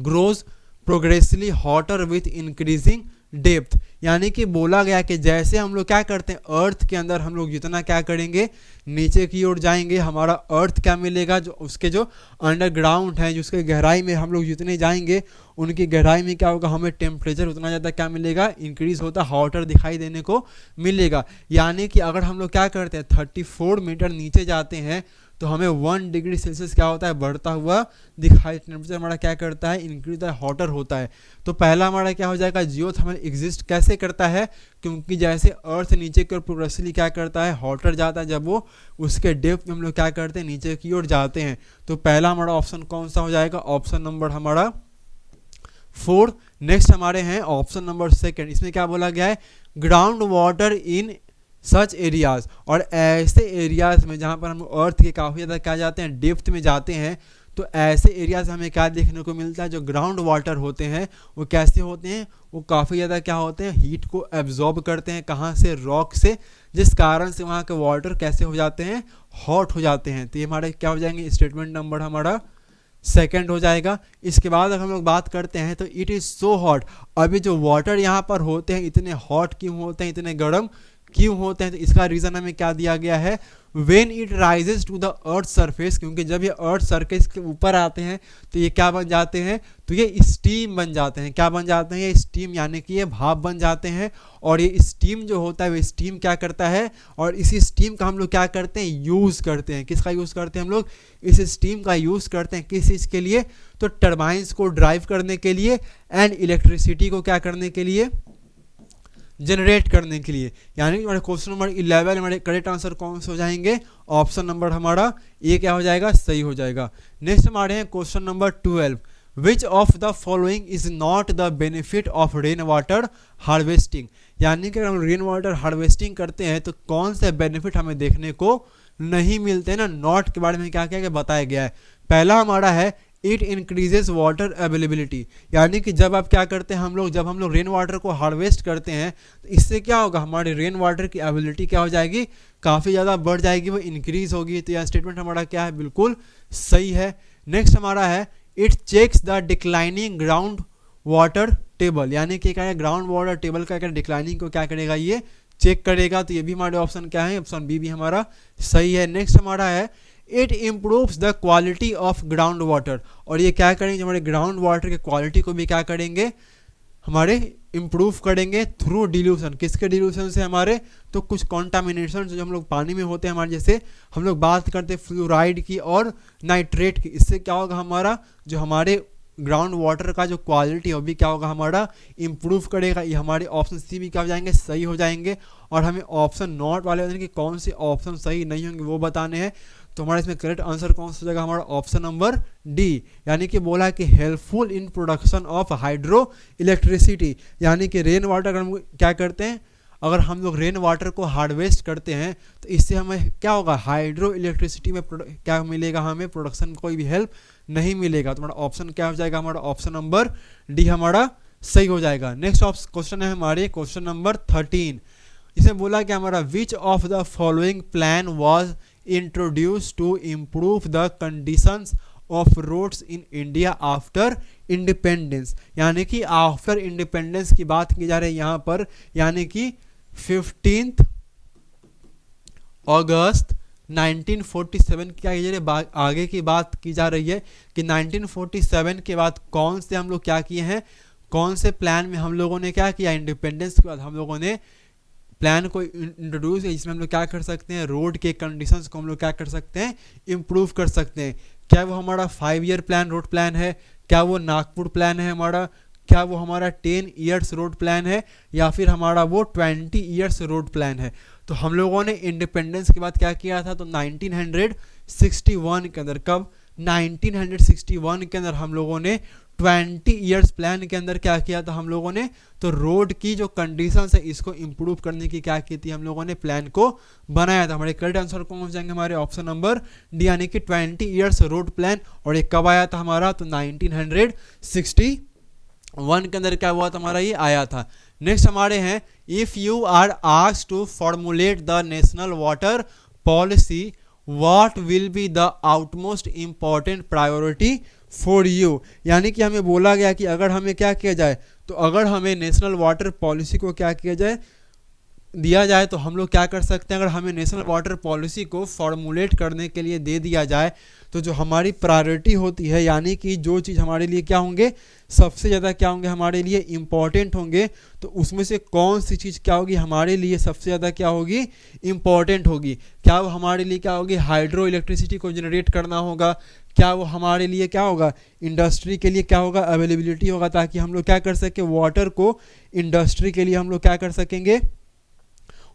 grows progressively hotter with increasing depth. यानी कि बोला गया कि जैसे हम लोग क्या करते हैं, अर्थ के अंदर हम लोग जितना क्या करेंगे, नीचे की ओर जाएंगे, हमारा अर्थ क्या मिलेगा, जो उसके जो अंडरग्राउंड है, जो उसके गहराई में हम लोग जितने जाएंगे उनकी गहराई में क्या होगा, हमें टेम्परेचर उतना ज़्यादा क्या मिलेगा, इंक्रीज होता, हॉटर दिखाई देने को मिलेगा। यानी कि अगर हम लोग क्या करते हैं 34 मीटर नीचे जाते हैं तो हमें 1 डिग्री सेल्सियस क्या होता है, बढ़ता हुआ दिखाई, टेम्परेचर हमारा क्या करता है, इंक्रीज होता है, हॉटर होता है। तो पहला हमारा क्या हो जाएगा, जियोथर्मल एग्जिस्ट कैसे करता है, क्योंकि जैसे अर्थ नीचे की ओर प्रोग्रेसिवली क्या करता है, हॉटर जाता है, जब वो उसके डेप्थ में हम लोग क्या करते हैं, नीचे की ओर जाते हैं। तो पहला हमारा ऑप्शन कौन सा हो जाएगा, ऑप्शन नंबर हमारा 4। नेक्स्ट हमारे हैं ऑप्शन नंबर 2। इसमें क्या बोला गया है, ground water in such areas. और ऐसे एरियाज में जहाँ पर हम अर्थ के काफ़ी ज़्यादा क्या जाते हैं, डेप्थ में जाते हैं, तो ऐसे एरियाज हमें क्या देखने को मिलता है, जो ग्राउंड वाटर होते हैं वो कैसे होते हैं, वो काफ़ी ज़्यादा क्या होते हैं, हीट को एब्जॉर्ब करते हैं, कहाँ से, रॉक से, जिस कारण से वहाँ के वाटर कैसे हो जाते हैं, हॉट हो जाते हैं। तो ये हमारे क्या हो जाएंगे, स्टेटमेंट नंबर हमारा सेकंड हो जाएगा। इसके बाद अगर हम लोग बात करते हैं तो इट इज़ सो हॉट, अभी जो वाटर यहाँ पर होते हैं इतने हॉट क्यों होते हैं, इतने गर्म क्यों होते हैं, तो इसका रीज़न हमें क्या दिया गया है, when it rises to the earth surface, क्योंकि जब ये अर्थ सरफेस के ऊपर आते हैं तो ये क्या बन जाते हैं, तो ये स्टीम बन जाते हैं। क्या बन जाते हैं, ये स्टीम यानी कि ये भाप बन जाते हैं। और ये स्टीम जो होता है वो स्टीम क्या करता है, और इसी स्टीम का हम लोग क्या करते हैं, यूज़ करते हैं। किसका यूज़ करते हैं हम लोग, इस स्टीम का यूज़ करते हैं किस चीज़ के लिए, तो टर्बाइंस को ड्राइव करने के लिए एंड इलेक्ट्रिसिटी को क्या करने के लिए, जनरेट करने के लिए। यानी कि हमारे क्वेश्चन नंबर 11 हमारे करेक्ट आंसर कौन से हो जाएंगे, ऑप्शन नंबर हमारा ए क्या हो जाएगा, सही हो जाएगा। नेक्स्ट हमारे हैं question number 12, which of the following is not the benefit of rain water harvesting. यानी कि अगर हम रेन वाटर हार्वेस्टिंग करते हैं तो कौन से बेनिफिट हमें देखने को नहीं मिलते हैं ना। नॉट के बारे में क्या क्या बताया गया है। पहला हमारा है इट इंक्रीजेज वाटर अवेलेबिलिटी, यानी कि जब आप क्या करते हैं हम लोग, जब हम लोग रेन वाटर को हार्वेस्ट करते हैं तो इससे क्या होगा, हमारे रेन वाटर की अवेलेबिलिटी क्या हो जाएगी, काफ़ी ज़्यादा बढ़ जाएगी, वो इंक्रीज होगी। तो यह स्टेटमेंट हमारा क्या है, बिल्कुल सही है। नेक्स्ट हमारा है it checks the declining ground water table, यानी कि क्या है, ग्राउंड वाटर टेबल का क्या डिक्लाइनिंग को क्या करेगा, ये चेक करेगा। तो ये भी हमारे ऑप्शन क्या है, ऑप्शन बी भी हमारा सही है। नेक्स्ट हमारा है it improves the quality of ground water, और ये क्या करेंगे, हमारे ग्राउंड वाटर की क्वालिटी को भी क्या करेंगे, हमारे इम्प्रूव करेंगे थ्रू डिल्यूशन। किसके डिल्यूशन से, हमारे तो कुछ कॉन्टामिनेशन जो हम लोग पानी में होते हैं हमारे, जैसे हम लोग बात करते हैं फ्लोराइड की और नाइट्रेट की, इससे क्या होगा, हमारा जो हमारे ग्राउंड वाटर का जो क्वालिटी है वो भी क्या होगा, हमारा इम्प्रूव करेगा। ये हमारे ऑप्शन सी भी क्या हो जाएंगे, सही हो जाएंगे। और हमें ऑप्शन नॉट वाले कि कौन से ऑप्शन सही नहीं होंगे वो बताने हैं। तो हमारा इसमें करेक्ट आंसर कौन सा हो जाएगा, हमारा ऑप्शन नंबर डी, यानी कि बोला है कि helpful in production of hydro electricity, यानी कि रेन वाटर हम क्या करते हैं, अगर हम लोग रेन वाटर को हार्वेस्ट करते हैं तो इससे हमें क्या होगा, हाइड्रो इलेक्ट्रिसिटी में क्या मिलेगा, हमें प्रोडक्शन में कोई भी हेल्प नहीं मिलेगा। तो हमारा ऑप्शन क्या हो जाएगा, हमारा ऑप्शन नंबर डी हमारा सही हो जाएगा। नेक्स्ट क्वेश्चन है हमारे क्वेश्चन नंबर 13, इसमें बोला कि हमारा which of the following plan was introduce to improve the conditions of roads in India after independence, यानी कि आफ्टर इंडिपेंडेंस की बात की जा रही है यहाँ पर, यानी कि 15 अगस्त 1947 की क्या कीजिए आगे की बात की जा रही है कि 1947 के बाद कौन से हम लोग क्या किए हैं, कौन से प्लान में हम लोगों ने क्या किया, इंडिपेंडेंस के बाद हम लोगों ने प्लान को इंट्रोड्यूस है जिसमें हम लोग क्या कर सकते हैं, रोड के कंडीशंस को हम लोग क्या कर सकते हैं, इम्प्रूव कर सकते हैं। क्या वो हमारा 5 ईयर प्लान रोड प्लान है, क्या वो नागपुर प्लान है हमारा, क्या वो हमारा 10 ईयर्स रोड प्लान है, या फिर हमारा वो 20 ईयर्स रोड प्लान है। तो हम लोगों ने इंडिपेंडेंस के बाद क्या किया था, तो 1961 के अंदर, कब 1961 के अंदर हम लोगों ने 20 ईयर्स प्लान के अंदर क्या किया था हम लोगों ने, तो रोड की जो कंडीशंस है इसको इम्प्रूव करने की क्या की थी हम लोगों ने, प्लान को बनाया था। हमारे करेक्ट आंसर कौन हो जाएंगे, हमारे ऑप्शन नंबर डी, यानी कि 20 ईयर्स रोड प्लान। और ये कब आया था हमारा, तो 1961 के अंदर क्या हुआ था हमारा, ये आया था। नेक्स्ट हमारे हैं if you are asked to formulate the national water policy what will be the outmost important priority for you, यानी कि हमें बोला गया कि अगर हमें क्या किया जाए, तो अगर हमें नेशनल वाटर पॉलिसी को क्या किया जाए, दिया जाए, तो हम लोग क्या कर सकते हैं, अगर हमें नेशनल वाटर पॉलिसी को फॉर्मुलेट करने के लिए दे दिया जाए तो जो हमारी प्रायोरिटी होती है, यानी कि जो चीज़ हमारे लिए क्या होंगे, सबसे ज़्यादा क्या होंगे हमारे लिए इम्पॉर्टेंट होंगे, तो उसमें से कौन सी चीज़ क्या होगी हमारे लिए सबसे ज़्यादा क्या होगी, इम्पॉर्टेंट होगी। क्या वो हमारे लिए क्या होगी, हाइड्रो इलेक्ट्रिसिटी को जनरेट करना होगा, क्या वो हमारे लिए क्या होगा, इंडस्ट्री के लिए क्या होगा, अवेलेबिलिटी होगा, ताकि हम लोग क्या कर सकें, वाटर को इंडस्ट्री के लिए हम लोग क्या कर सकेंगे,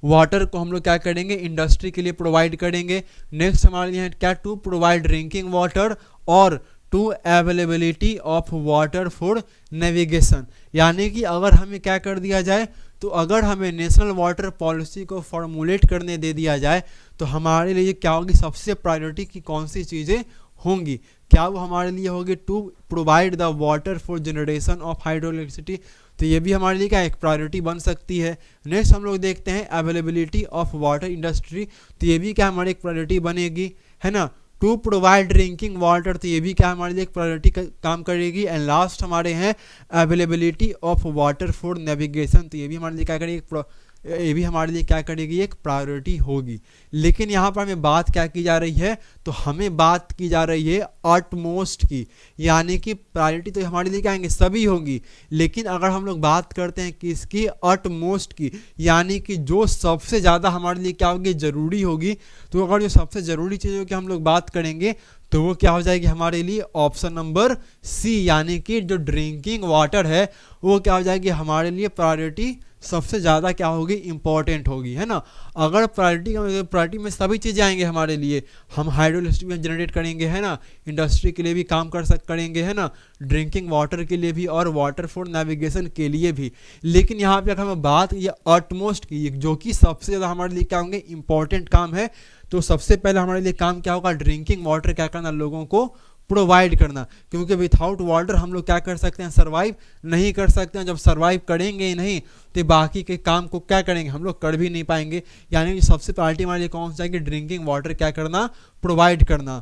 वाटर को हम लोग क्या करेंगे, इंडस्ट्री के लिए प्रोवाइड करेंगे। नेक्स्ट हमारे लिए क्या, टू प्रोवाइड ड्रिंकिंग वाटर और to availability of water for navigation, यानी कि अगर हमें क्या कर दिया जाए, तो अगर हमें नेशनल वाटर पॉलिसी को फॉर्मुलेट करने दे दिया जाए तो हमारे लिए क्या होगी, सबसे प्रायोरिटी की कौन सी चीज़ें होंगी, क्या वो हमारे लिए होगी to provide the water for generation of hydro electricity, तो ये भी हमारे लिए क्या एक प्रायोरिटी बन सकती है। नेक्स्ट हम लोग देखते हैं अवेलेबिलिटी ऑफ वाटर इंडस्ट्री, तो ये भी क्या हमारी एक प्रायोरिटी बनेगी, है ना। टू प्रोवाइड ड्रिंकिंग वाटर, तो ये भी क्या हमारे लिए एक प्रायोरिटी काम करेगी। एंड लास्ट हमारे हैं availability of water for navigation, तो ये भी हमारे लिए क्या करेगी, ये भी हमारे लिए क्या करेगी, एक प्रायोरिटी होगी। लेकिन यहाँ पर हमें बात क्या की जा रही है, तो हमें बात की जा रही है अटमोस्ट की, यानी कि प्रायोरिटी तो हमारे लिए क्या आएंगे, सभी होंगी, लेकिन अगर हम लोग बात करते हैं किसकी, अटमोस्ट की, यानी कि जो सबसे ज़्यादा हमारे लिए क्या होगी, ज़रूरी होगी। तो अगर जो सबसे ज़रूरी चीज़ों की हम लोग बात करेंगे तो वो क्या हो जाएगी हमारे लिए, ऑप्शन नंबर सी, यानी कि जो ड्रिंकिंग वाटर है वो क्या हो जाएगी हमारे लिए प्रायोरिटी सबसे ज़्यादा क्या होगी, इंपॉर्टेंट होगी, है ना। अगर प्रायोरिटी में सभी चीज़ें आएंगे हमारे लिए, हम हाइड्रो इलेक्ट्रिसिटी जनरेट करेंगे, है ना, इंडस्ट्री के लिए भी काम करेंगे, है ना, ड्रिंकिंग वाटर के लिए भी और वाटर फॉर नेविगेशन के लिए भी। लेकिन यहाँ पे अगर हम बात ये अटमोस्ट की, जो कि सबसे ज़्यादा हमारे लिए क्या होंगे, इंपॉर्टेंट काम है, तो सबसे पहले हमारे लिए काम क्या होगा, ड्रिंकिंग वाटर क्या करना, लोगों को प्रोवाइड करना, क्योंकि विथआउट वाटर हम लोग क्या कर सकते हैं, सर्वाइव नहीं कर सकते हैं। जब सर्वाइव करेंगे ही नहीं तो बाकी के काम को क्या करेंगे, हम लोग कर भी नहीं पाएंगे। यानी कि सबसे प्रायोरिटी हमारे लिए कौन सा है कि ड्रिंकिंग वाटर क्या करना, प्रोवाइड करना।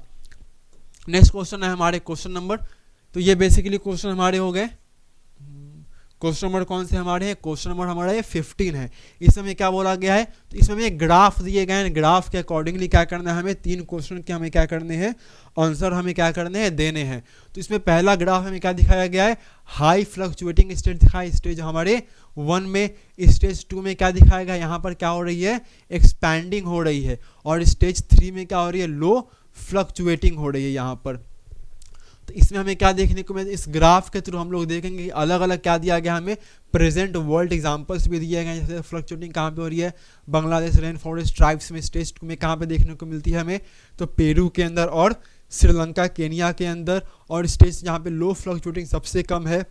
नेक्स्ट क्वेश्चन है हमारे क्वेश्चन नंबर, तो ये बेसिकली क्वेश्चन हमारे हो गए। क्वेश्चन नंबर कौन से हमारे हैं, क्वेश्चन नंबर हमारा ये 15 है। इसमें क्या बोला गया है, तो इसमें हमें ग्राफ दिए गए हैं, ग्राफ के अकॉर्डिंगली क्या करना है, हमें 3 क्वेश्चन के हमें क्या करने हैं, आंसर हमें क्या करने हैं, देने हैं। तो इसमें पहला ग्राफ हमें क्या दिखाया गया है, हाई फ्लक्चुएटिंग स्टेट दिखाई, स्टेज हमारे 1 में, स्टेज 2 में क्या दिखाया गया, यहाँ पर क्या हो रही है, एक्सपैंडिंग हो रही है, और स्टेज 3 में क्या हो रही है, लो फ्लक्चुएटिंग हो रही है यहाँ पर। तो इसमें हमें क्या देखने को मिले, इस ग्राफ के थ्रू हम लोग देखेंगे कि अलग अलग क्या दिया गया, हमें प्रेजेंट वर्ल्ड एग्जांपल्स भी दिए गए, जैसे फ्लक्चुएटिंग कहाँ पे हो रही है, बांग्लादेश रेन फॉरेस्ट ट्राइब्स में, स्टेज 2 में कहाँ पे देखने को मिलती है हमें, तो पेरू के अंदर और श्रीलंका केनिया के अंदर। और स्टेज जहाँ पे लो फ्लक्चुएटिंग सबसे कम है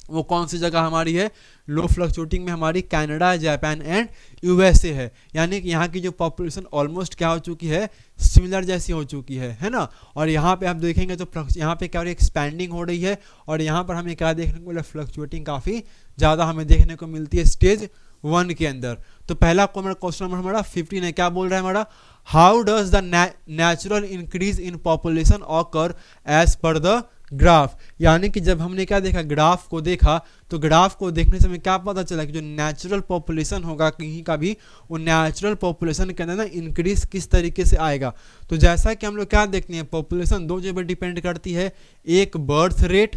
वो कौन सी जगह हमारी है, लो फ्लक्चुएटिंग में हमारी कनाडा, जापान एंड यूएसए है। यानी कि यहाँ की जो पॉपुलेशन ऑलमोस्ट क्या हो चुकी है, सिमिलर जैसी हो चुकी है ना। और यहाँ पे आप देखेंगे तो यहाँ पे क्या हो रही है, एक्सपैंडिंग हो रही है, और यहाँ पर हमें क्या देखने को मिला, फ्लक्चुएटिंग काफ़ी ज़्यादा हमें देखने को मिलती है स्टेज 1 के अंदर। तो पहला क्वेश्चन नंबर हमारा 15 है, क्या बोल रहा है हमारा, how does the natural increase in population occur as per the graph. यानी कि जब हमने क्या देखा, ग्राफ को देखा, तो ग्राफ को देखने से हमें क्या पता चला कि जो नेचुरल पॉपुलेशन होगा कहीं का भी, वो नेचुरल पॉपुलेशन के अंदर ना इंक्रीज किस तरीके से आएगा। तो जैसा कि हम लोग क्या देखते हैं, पॉपुलेशन 2 चीज़ पर डिपेंड करती है, एक बर्थ रेट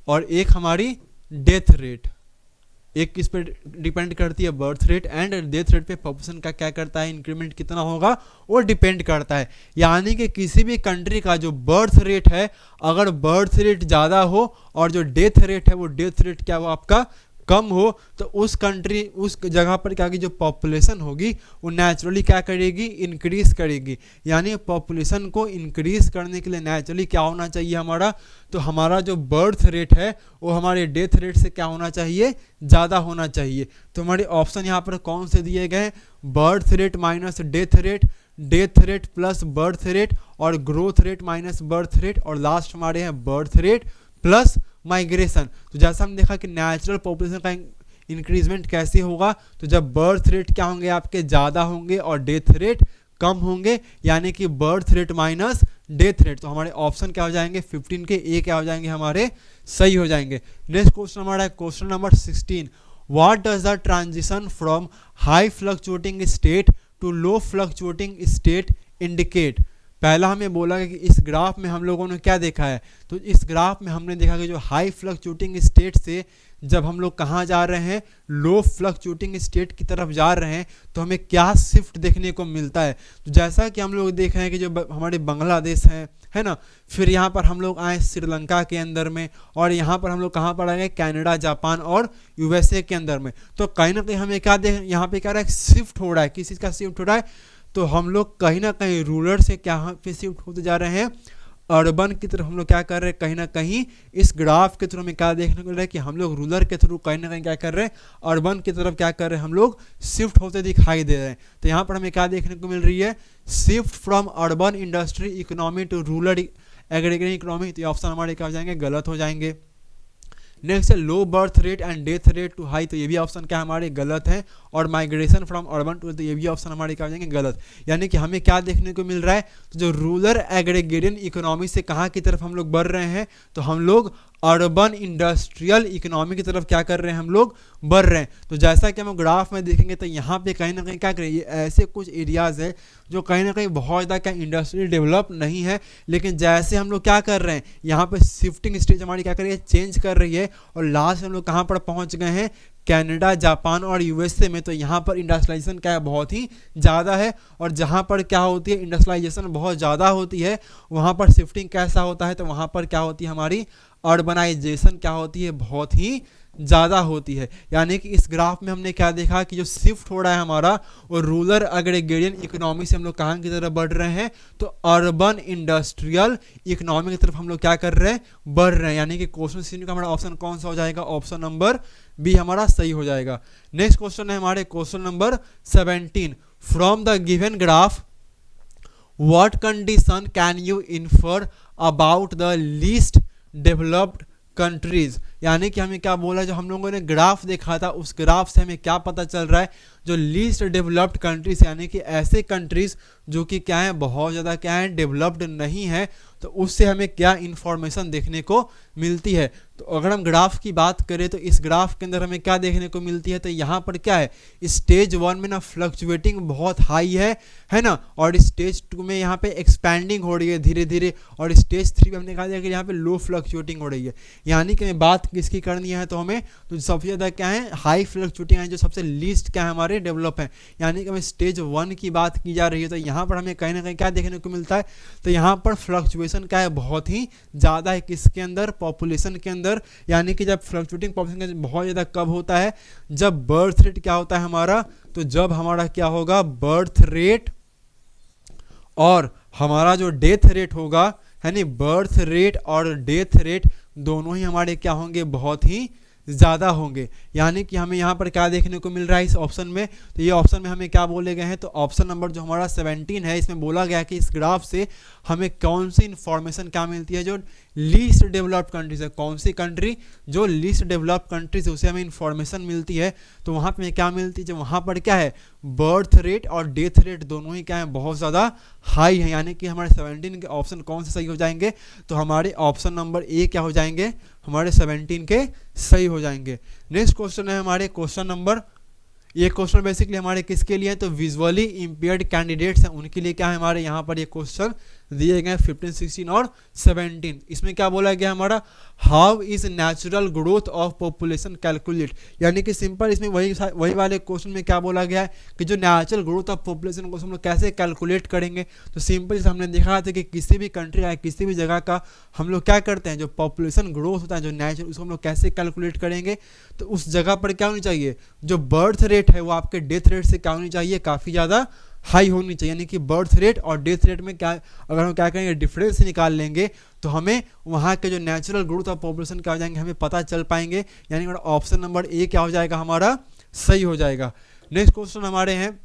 और एक हमारी डेथ रेट। एक किस पे डिपेंड करती है, birth rate, and death rate पे पॉपुलेशन का क्या करता है, इंक्रीमेंट कितना होगा वो डिपेंड करता है। यानी कि किसी भी कंट्री का जो बर्थ रेट है, अगर बर्थ रेट ज़्यादा हो और जो डेथ रेट है वो डेथ रेट क्या हो आपका कम हो, तो उस कंट्री, उस जगह पर क्या की जो पॉपुलेशन होगी वो नेचुरली क्या करेगी, इंक्रीज करेगी। यानी पॉपुलेशन को इंक्रीज करने के लिए नेचुरली क्या होना चाहिए हमारा, तो हमारा जो बर्थ रेट है वो हमारे डेथ रेट से क्या होना चाहिए, ज़्यादा होना चाहिए। तो हमारे ऑप्शन यहाँ पर कौन से दिए गए, birth rate minus death rate, death rate plus birth rate, और growth rate minus birth rate, और लास्ट हमारे हैं बर्थ रेट प्लस माइग्रेशन। तो जैसा हम देखा कि नेचुरल पॉपुलेशन का इंक्रीजमेंट कैसे होगा, तो जब बर्थ रेट क्या होंगे आपके ज़्यादा होंगे और डेथ रेट कम होंगे, यानी कि birth rate minus death rate. तो हमारे ऑप्शन क्या हो जाएंगे, 15 के ए क्या हो जाएंगे हमारे, सही हो जाएंगे। नेक्स्ट क्वेश्चन हमारा है question number 16, what does the transition from high fluctuating state to low fluctuating state indicate. पहला हमें बोला कि इस ग्राफ में हम लोगों ने क्या देखा है, तो इस ग्राफ में हमने देखा कि जो हाई फ्लक्चुएटिंग स्टेट से जब हम लोग कहाँ जा रहे हैं, लो फ्लक्चुएटिंग स्टेट की तरफ जा रहे हैं, तो हमें क्या शिफ्ट देखने को मिलता है। तो जैसा कि हम लोग देख रहे हैं कि जो हमारे बांग्लादेश है ना, फिर यहाँ पर हम लोग आए श्रीलंका के अंदर में, और यहाँ पर हम लोग कहाँ पर आए, कनाडा, जापान और यूएसए के अंदर में। तो कहीं ना कहीं हमें क्या देख, यहाँ पे क्या रहा है, शिफ्ट हो रहा है, किस चीज़ का शिफ्ट हो रहा है, तो हम लोग कहीं ना कहीं रूरल से क्या पे शिफ्ट होते जा रहे हैं, अर्बन की तरफ हम लोग क्या कर रहे हैं, कहीं ना कहीं इस ग्राफ के थ्रू हमें क्या देखने को मिल रहा है कि हम लोग रूरल के थ्रू कहीं ना कहीं क्या कर रहे हैं, अर्बन की तरफ क्या कर रहे हैं, हम लोग शिफ्ट होते दिखाई दे रहे हैं। तो यहाँ पर हमें क्या देखने को मिल रही है, shift from urban industry economy to rural agriculture economy. तो ऑप्शन हमारे क्या हो जाएंगे, गलत हो जाएंगे। नेक्स्ट है low birth rate and death rate to high, तो ये भी ऑप्शन क्या हमारे गलत है। और माइग्रेशन फ्रॉम अर्बन टू, तो ये भी ऑप्शन हमारे क्या हो जाएंगे गलत। यानी कि हमें क्या देखने को मिल रहा है, तो जो रूरल एग्रीगेरियन इकोनॉमी से कहाँ की तरफ हम लोग बढ़ रहे हैं, तो हम लोग अर्बन इंडस्ट्रियल इकोनॉमी की तरफ क्या कर रहे हैं, हम लोग बढ़ रहे हैं। तो जैसा कि हम ग्राफ में देखेंगे तो यहाँ पे कहीं ना कहीं क्या करें, ये ऐसे कुछ एरियाज़ है जो कहीं ना कहीं बहुत ज़्यादा क्या इंडस्ट्री डेवलप नहीं है, लेकिन जैसे हम लोग क्या कर रहे हैं, यहाँ पे शिफ्टिंग स्टेज हमारी क्या कर रही है, चेंज कर रही है। और लास्ट हम लोग कहाँ पर पहुँच गए हैं, कनाडा, जापान और यूएसए में। तो यहाँ पर इंडस्ट्रियलाइजेशन क्या है, बहुत ही ज़्यादा है। और जहाँ पर क्या होती है, इंडस्ट्रियलाइजेशन बहुत ज़्यादा होती है, वहाँ पर शिफ्टिंग कैसा होता है, तो वहाँ पर क्या होती है, हमारी अर्बनाइजेशन क्या होती है, बहुत ही ज़्यादा होती है। यानी कि इस ग्राफ में हमने क्या देखा कि जो शिफ्ट हो रहा है हमारा, वो रूरल एग्रीगेरियन इकोनॉमी से हम लोग कहाँ की तरफ बढ़ रहे हैं, तो अर्बन इंडस्ट्रियल इकोनॉमी की तरफ हम लोग क्या कर रहे हैं, बढ़ रहे हैं। यानी कि क्वेश्चन सी का हमारा ऑप्शन कौन सा हो जाएगा, ऑप्शन नंबर बी हमारा सही हो जाएगा। नेक्स्ट क्वेश्चन है हमारे question number 17, from the given graph what condition can you infer about the least developed countries. यानी कि हमें क्या बोला, जो हम लोगों ने ग्राफ देखा था उस ग्राफ से हमें क्या पता चल रहा है, जो लीस्ट डेवलप्ड कंट्रीज यानी कि ऐसे कंट्रीज जो कि क्या है, बहुत ज़्यादा क्या है, डेवलप्ड नहीं है, तो उससे हमें क्या इन्फॉर्मेशन देखने को मिलती है। तो अगर हम ग्राफ की बात करें तो इस ग्राफ के अंदर हमें क्या देखने को मिलती है, तो यहाँ पर क्या है, स्टेज 1 में ना फ्लक्चुएटिंग बहुत हाई है ना, और स्टेज 2 में यहाँ पे एक्सपैंडिंग हो रही है धीरे धीरे, और स्टेज 3 में हमने कहा कि यहाँ पे लो फ्लक्चुएटिंग हो रही है। यानी कि हमें बात किसकी करनी है, तो हमें तो सबसे ज़्यादा क्या है, हाई फ्लक्चुएटिंग है, जो सबसे लीस्ट क्या है हमारे डेवलप है। यानी कि हमें स्टेज 1 की बात की जा रही है, तो यहाँ पर हमें कहीं ना कहीं क्या देखने को मिलता है, तो यहाँ पर फ्लक्चुएशन क्या है, बहुत ही ज़्यादा है, किसके अंदर, पॉपुलेशन के अंदर। यानी कि जब फ्लक्चुएटिंग पॉपुलेशन बहुत ज़्यादा कब होता है, जब बर्थ रेट क्या होता है हमारा, तो जब हमारा क्या होगा, बर्थ रेट और हमारा जो डेथ रेट होगा, यानी बर्थ रेट और डेथ रेट दोनों ही हमारे क्या होंगे, बहुत ही ज़्यादा होंगे। यानी कि हमें यहाँ पर क्या देखने को मिल रहा है इस ऑप्शन में, तो ये ऑप्शन में हमें क्या बोले गए हैं, तो ऑप्शन नंबर जो हमारा 17 है, इसमें बोला गया कि इस ग्राफ से हमें कौन सी इन्फॉर्मेशन क्या मिलती है, जो लीस्ट डेवलप्ड कंट्रीज है, कौन सी कंट्री जो लीस्ट डेवलप्ड कंट्रीज है, उसे हमें इन्फॉर्मेशन मिलती है। तो वहाँ पर क्या मिलती है, जो वहाँ पर क्या है, बर्थ रेट और डेथ रेट दोनों ही क्या है, बहुत ज़्यादा हाई है। यानी कि हमारे 17 के ऑप्शन कौन से सही हो जाएंगे, तो हमारे ऑप्शन नंबर ए क्या हो जाएंगे, हमारे 17 के सही हो जाएंगे। नेक्स्ट क्वेश्चन है हमारे क्वेश्चन नंबर, ये क्वेश्चन बेसिकली हमारे किसके लिए है, तो विजुअली इम्पेयर्ड कैंडिडेट्स हैं उनके लिए क्या है, हमारे यहाँ पर ये क्वेश्चन दिए गए 15, 16 और 17। इसमें क्या बोला गया हमारा, how is natural growth of population calculate. यानी कि सिंपल इसमें वही वाले क्वेश्चन में क्या बोला गया है कि जो नेचुरल ग्रोथ ऑफ पॉपुलेशन को हम लोग कैसे कैलकुलेट करेंगे। तो सिंपल हमने देखा था कि किसी भी कंट्री या किसी भी जगह का हम लोग क्या करते हैं, जो पॉपुलेशन ग्रोथ होता है जो नेचुरल, उसको हम लोग कैसे कैलकुलेट करेंगे, तो उस जगह पर क्या होनी चाहिए, जो बर्थ रेट है वो आपके डेथ रेट से क्या होनी चाहिए, काफ़ी ज़्यादा हाई होनी चाहिए। यानी कि बर्थ रेट और डेथ रेट में क्या, अगर हम क्या करेंगे, डिफरेंस निकाल लेंगे, तो हमें वहाँ के जो नेचुरल ग्रोथ ऑफ पॉपुलेशन क्या हो जाएंगे, हमें पता चल पाएंगे। यानी ऑप्शन नंबर ए क्या हो जाएगा, हमारा सही हो जाएगा। नेक्स्ट क्वेश्चन हमारे हैं,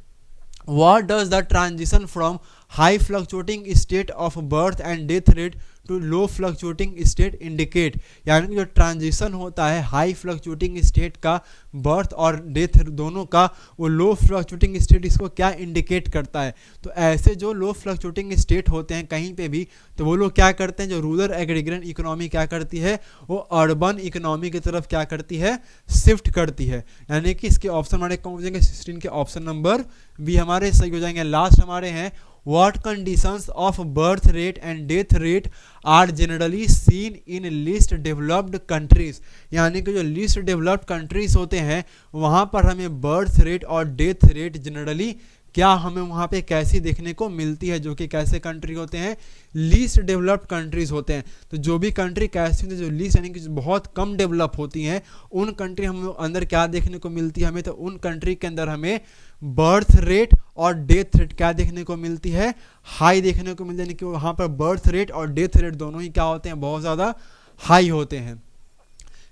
what does the transition from high fluctuating state of birth and death rate to low fluctuating state indicate. यानी कि जो ट्रांजिशन होता है हाई फ्लक्चुएटिंग स्टेट का, बर्थ और डेथ दोनों का, वो लो फ्लक्चुएटिंग स्टेट इसको क्या इंडिकेट करता है। तो ऐसे जो लो फ्लक्चुएटिंग स्टेट होते हैं कहीं पे भी, तो वो लोग क्या करते हैं, जो रूरल एग्रीगेरियन इकोनॉमी क्या करती है, वो अर्बन इकोनॉमी की तरफ क्या करती है, शिफ्ट करती है। यानी कि इसके ऑप्शन हमारे कौन हो जाएंगे, 16 के ऑप्शन नंबर बी हमारे सही हो जाएंगे। लास्ट हमारे हैं, what conditions of birth rate and death rate are generally seen in least developed countries। यानी कि जो least developed countries होते हैं वहाँ पर हमें birth rate और death rate generally क्या हमें वहाँ पे कैसी देखने को मिलती है, जो कि कैसे कंट्री होते हैं, लीस्ट डेवलप्ड कंट्रीज होते हैं। तो जो भी कंट्री कैसी होती है, जो लीस्ट यानी कि बहुत कम डेवलप होती हैं, उन कंट्री हम अंदर क्या देखने को मिलती है हमें, तो उन कंट्री के अंदर हमें बर्थ रेट और डेथ रेट क्या देखने को मिलती है, हाई देखने को मिलती है। यानी कि वहाँ पर बर्थ रेट और डेथ रेट दोनों ही क्या होते हैं, बहुत ज़्यादा हाई होते हैं।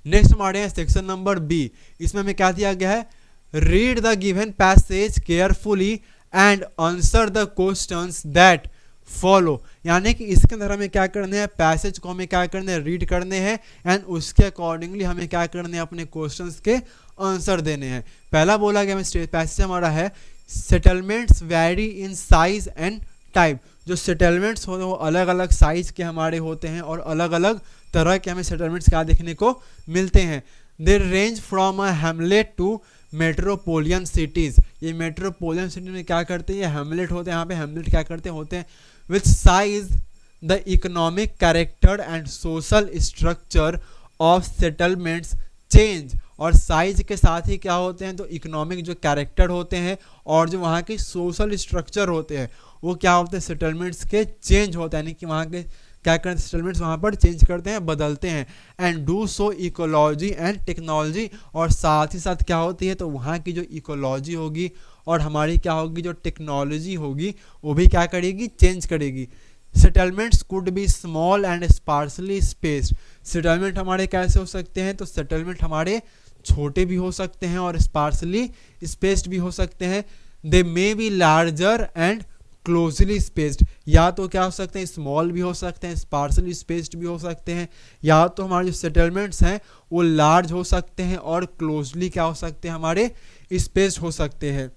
नेक्स्ट हमारे हैं सेक्शन नंबर बी, इसमें हमें क्या दिया गया है, read the given passage carefully and answer the questions that follow, यानी कि इसके अंदर हमें क्या करने हैं, पैसेज को हमें क्या करने हैं, रीड करने हैं एंड उसके अकॉर्डिंगली हमें क्या करने हैं, अपने क्वेश्चंस के आंसर देने हैं। पहला बोला गया हमें पैसेज हमारा है settlements vary in size and type. जो सेटलमेंट्स होते हैं वो अलग अलग साइज के हमारे होते हैं और अलग अलग तरह के हमें सेटलमेंट्स क्या देखने को मिलते हैं। They range from a hamlet to metropolitan cities. ये मेट्रोपोलियन सिटी में क्या करते हैं, ये हैमलेट होते हैं, यहाँ पे हैमलेट क्या करते हैं, होते हैं which size the economic character and social structure of settlements change. और साइज के साथ ही क्या होते हैं, तो इकोनॉमिक जो कैरेक्टर होते हैं और जो वहाँ की सोशल स्ट्रक्चर होते हैं वो क्या होते हैं, सेटलमेंट्स के चेंज होते हैं, यानी कि वहाँ के क्या करते हैं, सेटलमेंट्स वहाँ पर चेंज करते हैं, बदलते हैं। And do so ecology and technology, और साथ ही साथ क्या होती है, तो वहाँ की जो इकोलॉजी होगी और हमारी क्या होगी, जो टेक्नोलॉजी होगी वो भी क्या करेगी, चेंज करेगी। Settlements could be small and sparsely spaced. Settlement हमारे कैसे हो सकते हैं, तो सेटलमेंट हमारे छोटे भी हो सकते हैं और स्पार्सली स्पेस्ड भी हो सकते हैं। They may be larger and closely spaced, या तो क्या हो सकते हैं, स्मॉल भी हो सकते हैं, स्पार्सली स्पेस्ड भी हो सकते हैं, या तो हमारे जो सेटलमेंट्स हैं वो लार्ज हो सकते हैं और क्लोजली क्या हो सकते हैं, हमारे स्पेस्ड हो सकते हैं।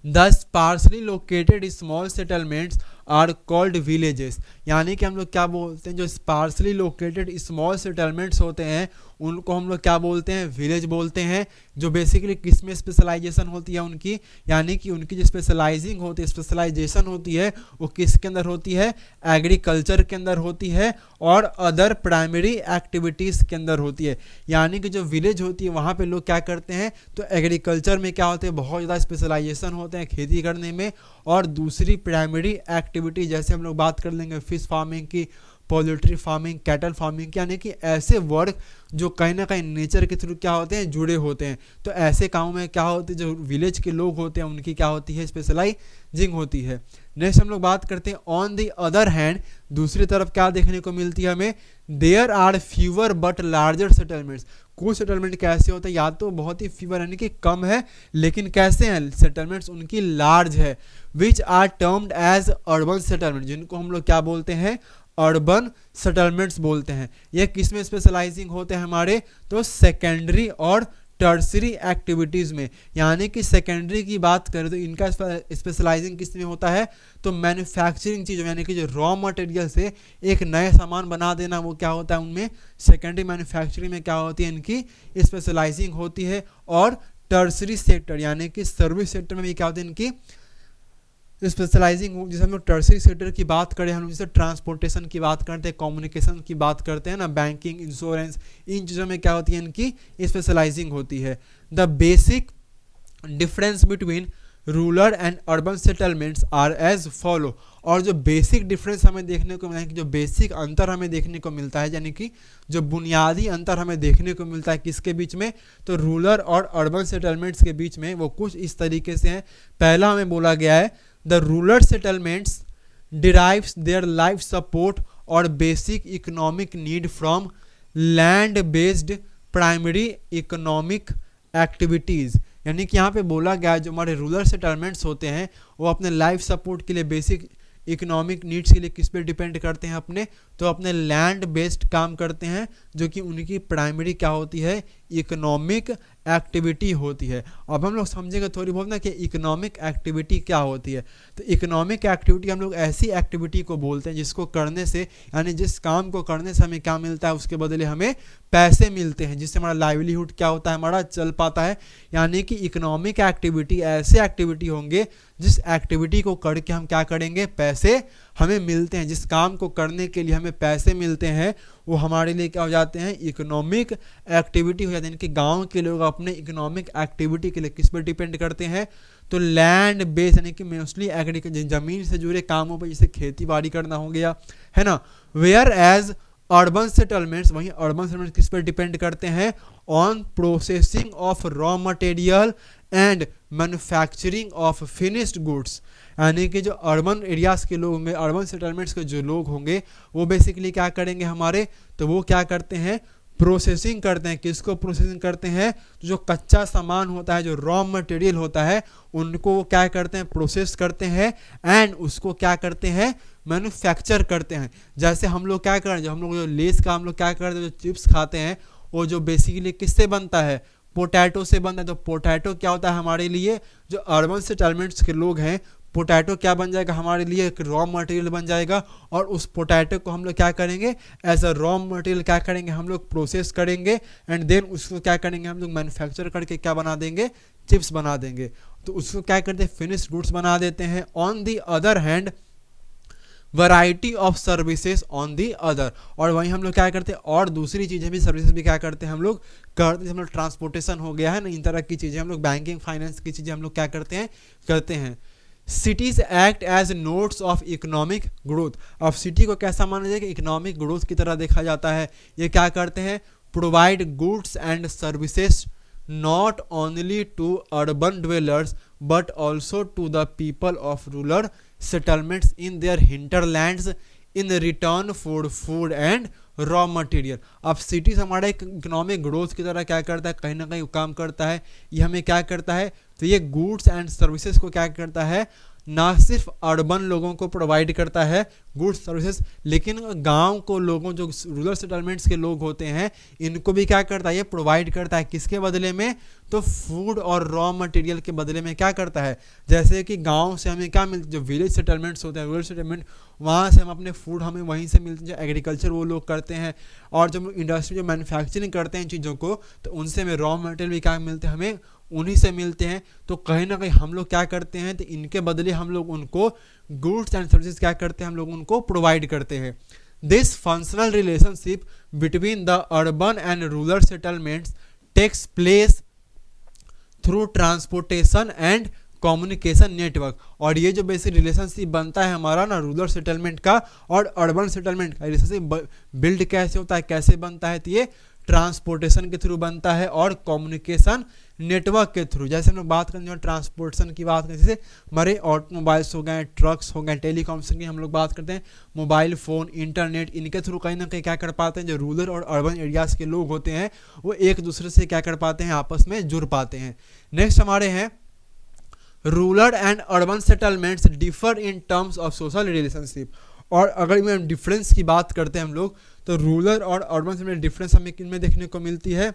The sparsely located small settlements are called villages, यानी कि हम लोग क्या बोलते हैं, जो स्पार्सली लोकेटेड स्मॉल सेटलमेंट्स होते हैं उनको हम लोग क्या बोलते हैं, विलेज बोलते हैं। जो बेसिकली किस में स्पेशलाइजेशन होती है उनकी, यानी कि उनकी जो स्पेशलाइजिंग होती है, स्पेशलाइजेशन होती है वो किसके अंदर होती है, एग्रीकल्चर के अंदर होती है और अदर प्राइमरी एक्टिविटीज़ के अंदर होती है। यानी कि जो विलेज होती है वहाँ पे लोग क्या करते हैं, तो एग्रीकल्चर में क्या होते हैं, बहुत ज़्यादा स्पेशलाइजेशन होते हैं खेती करने में, और दूसरी प्राइमरी एक्टिविटी जैसे हम लोग बात कर लेंगे फिश फार्मिंग की, पोल्ट्री फार्मिंग, कैटल फार्मिंग की, यानी कि ऐसे वर्क जो कहीं ना कहीं नेचर के थ्रू क्या होते हैं, जुड़े होते हैं। तो ऐसे कामों में क्या होती है, जो विलेज के लोग होते हैं उनकी क्या होती है, स्पेशलाइजिंग होती है। नेक्स्ट हम लोग बात करते हैं ऑन द अदर हैंड, दूसरी तरफ क्या देखने को मिलती है हमें, there are fewer but larger settlements. कुछ सेटलमेंट कैसे होते हैं, या तो बहुत ही फीवर यानी कि कम है, लेकिन कैसे हैं, सेटलमेंट्स उनकी लार्ज है, which are termed as urban settlement, जिनको हम लोग क्या बोलते हैं, अर्बन सेटलमेंट्स बोलते हैं। ये किस में स्पेशलाइजिंग होते हैं हमारे, तो सेकेंडरी और टर्सरी एक्टिविटीज़ में। यानी कि सेकेंडरी की बात करें तो इनका स्पेशलाइजिंग किस में होता है, तो मैन्युफैक्चरिंग चीज़, यानी कि जो रॉ मटेरियल से एक नए सामान बना देना, वो क्या होता है उनमें सेकेंडरी मैन्युफैक्चरिंग में क्या होती है, इनकी स्पेशलाइजिंग होती है। और टर्सरी सेक्टर यानी कि सर्विस सेक्टर में भी क्या होती है, इनकी स्पेशलाइजिंग। जैसे हम लोग टर्सरी सेक्टर की बात करें, हम लोग जैसे ट्रांसपोर्टेशन की बात करते हैं, कम्युनिकेशन की बात करते हैं ना, बैंकिंग, इंश्योरेंस, इन चीज़ों में क्या होती है, इनकी स्पेशलाइजिंग होती है। The basic difference between rural and urban settlements are as follow. और जो बेसिक डिफरेंस हमें देखने को मिला है, कि जो बेसिक अंतर हमें देखने को मिलता है, यानी कि जो बुनियादी अंतर हमें देखने को मिलता है किसके बीच में, तो रूरल और अर्बन सेटलमेंट्स के बीच में, वो कुछ इस तरीके से हैं। पहला हमें बोला गया है, the rural settlements derives their life support और basic economic need from land based primary economic activities. यानी कि यहाँ पे बोला गया है, जो हमारे रूरल सेटलमेंट्स होते हैं वो अपने लाइफ सपोर्ट के लिए, बेसिक इकोनॉमिक नीड्स के लिए किस पे डिपेंड करते हैं, अपने, तो अपने लैंड बेस्ड काम करते हैं, जो कि उनकी प्राइमरी क्या होती है, इकोनॉमिक एक्टिविटी होती है। अब हम लोग समझेंगे थोड़ी बहुत ना कि इकोनॉमिक एक्टिविटी क्या होती है। तो इकोनॉमिक एक्टिविटी हम लोग ऐसी एक्टिविटी को बोलते हैं जिसको करने से, यानी जिस काम को करने से हमें क्या मिलता है, उसके बदले हमें पैसे मिलते हैं, जिससे हमारा लाइवलीहुड क्या होता है, हमारा चल पाता है। यानी कि इकोनॉमिक एक्टिविटी ऐसे एक्टिविटी होंगे जिस एक्टिविटी को करके हम क्या करेंगे, पैसे हमें मिलते हैं, जिस काम को करने के लिए हमें पैसे मिलते हैं, वो हमारे लिए क्या हो जाते हैं, इकोनॉमिक एक्टिविटी हो जाते हैं। इनके गांव के लोग अपने इकोनॉमिक एक्टिविटी के लिए किस पर डिपेंड करते हैं, तो लैंड बेस, यानी कि मोस्टली एग्रीकल्चर, ज़मीन से जुड़े कामों पर, जैसे खेती बाड़ी करना हो गया, है ना। वेयर एज अर्बन सेटलमेंट्स, वहीं अर्बन सेटलमेंट्स किस पर डिपेंड करते हैं, on processing of raw material and manufacturing of finished goods. यानी कि जो अर्बन एरियाज़ के लोग होंगे, अर्बन सेटलमेंट्स के जो लोग होंगे, वो बेसिकली क्या करेंगे हमारे, तो वो क्या करते हैं, प्रोसेसिंग करते हैं। किसको प्रोसेसिंग करते हैं? तो जो कच्चा सामान होता है, जो रॉ मटेरियल होता है, उनको वो क्या करते हैं? प्रोसेस करते हैं एंड उसको क्या करते हैं? मैन्युफैक्चर करते हैं। जैसे हम लोग क्या करें, जो हम लोग जो लेस का हम लोग क्या करते हैं, जो चिप्स खाते हैं, वो जो बेसिकली किससे बनता है? पोटैटो से बनता है। तो पोटैटो क्या होता है हमारे लिए? जो अर्बन सेटलमेंट्स के लोग हैं, पोटैटो क्या बन जाएगा हमारे लिए? एक रॉ मटेरियल बन जाएगा। और उस पोटैटो को हम लोग क्या करेंगे? एज अ रॉ मटेरियल क्या करेंगे? हम लोग प्रोसेस करेंगे एंड देन उसको क्या करेंगे? हम लोग मैन्युफैक्चर करके क्या बना देंगे? चिप्स बना देंगे। तो उसको क्या करते हैं? फिनिश्ड गुड्स बना देते हैं। On the other hand variety of services on the other, और वहीं हम लोग क्या करते हैं? और दूसरी चीज़ें भी, सर्विसेज भी क्या करते हैं हम लोग? करते हैं। हम लोग ट्रांसपोर्टेशन हो गया है ना, इन तरह की चीज़ें हम लोग, बैंकिंग फाइनेंस की चीज़ें हम लोग क्या करते हैं? करते हैं। Cities act as nodes of economic growth. अब सिटी को कैसा माना जाएगा? इकोनॉमिक ग्रोथ की तरह देखा जाता है। ये क्या करते हैं? Provide goods and services not only to urban dwellers but also to the people of rural settlements in their hinterlands in return for food and raw material. अब सिटीज हमारा एक इकोनॉमिक ग्रोथ की तरह क्या करता है? कहीं ना कहीं काम करता है। ये हमें क्या करता है? तो ये गुड्स एंड सर्विसेज को क्या करता है? ना सिर्फ अर्बन लोगों को प्रोवाइड करता है गुड्स सर्विसेज, लेकिन गांव को लोगों, जो रूरल सेटलमेंट्स के लोग होते हैं, इनको भी क्या करता है? ये प्रोवाइड करता है। किसके बदले में? तो फूड और रॉ मटेरियल के बदले में क्या करता है? जैसे कि गांव से हमें क्या मिलता है? जो विलेज सेटलमेंट्स होते हैं, रूरल सेटलमेंट, वहाँ से हम अपने फूड हमें वहीं से मिलते हैं। जो एग्रीकल्चर वो लोग करते हैं, और जब इंडस्ट्री जो मैन्युफैक्चरिंग करते हैं इन चीज़ों को, तो उनसे हमें रॉ मटेरियल भी क्या मिलते हैं? हमें उन्हीं से मिलते हैं। तो कहीं ना कहीं हम लोग क्या करते हैं? तो इनके बदले हम लोग उनको गुड्स एंड सर्विसेज क्या करते हैं? हम लोग उनको प्रोवाइड करते हैं। This functional relationship between the urban and rural settlements takes place through transportation and communication network. और ये जो बेसिक रिलेशनशिप बनता है हमारा ना, रूरल सेटलमेंट का और अर्बन सेटलमेंट का रिलेशनशिप बिल्ड कैसे होता है, कैसे बनता है? तो ये ट्रांसपोर्टेशन के थ्रू बनता है और कम्युनिकेशन नेटवर्क के थ्रू। जैसे हम लोग बात करें, जो ट्रांसपोर्टेशन की बात करें, जैसे हमारे ऑटोमोबाइल्स हो गए, ट्रक्स हो गए, टेलीकॉम्स की हम लोग बात करते हैं, मोबाइल फ़ोन, इंटरनेट, इनके थ्रू कहीं ना कहीं क्या कर पाते हैं? जो रूरल और अर्बन एरियाज़ के लोग होते हैं, वो एक दूसरे से क्या कर पाते हैं? आपस में जुड़ पाते हैं। नेक्स्ट हमारे हैं, rural and urban settlements differ in terms of social relationship. और अगर मैं डिफरेंस की बात करते हैं हम लोग, तो रूरल और अर्बन सेटलमेंट डिफरेंस हमें किन में देखने को मिलती है?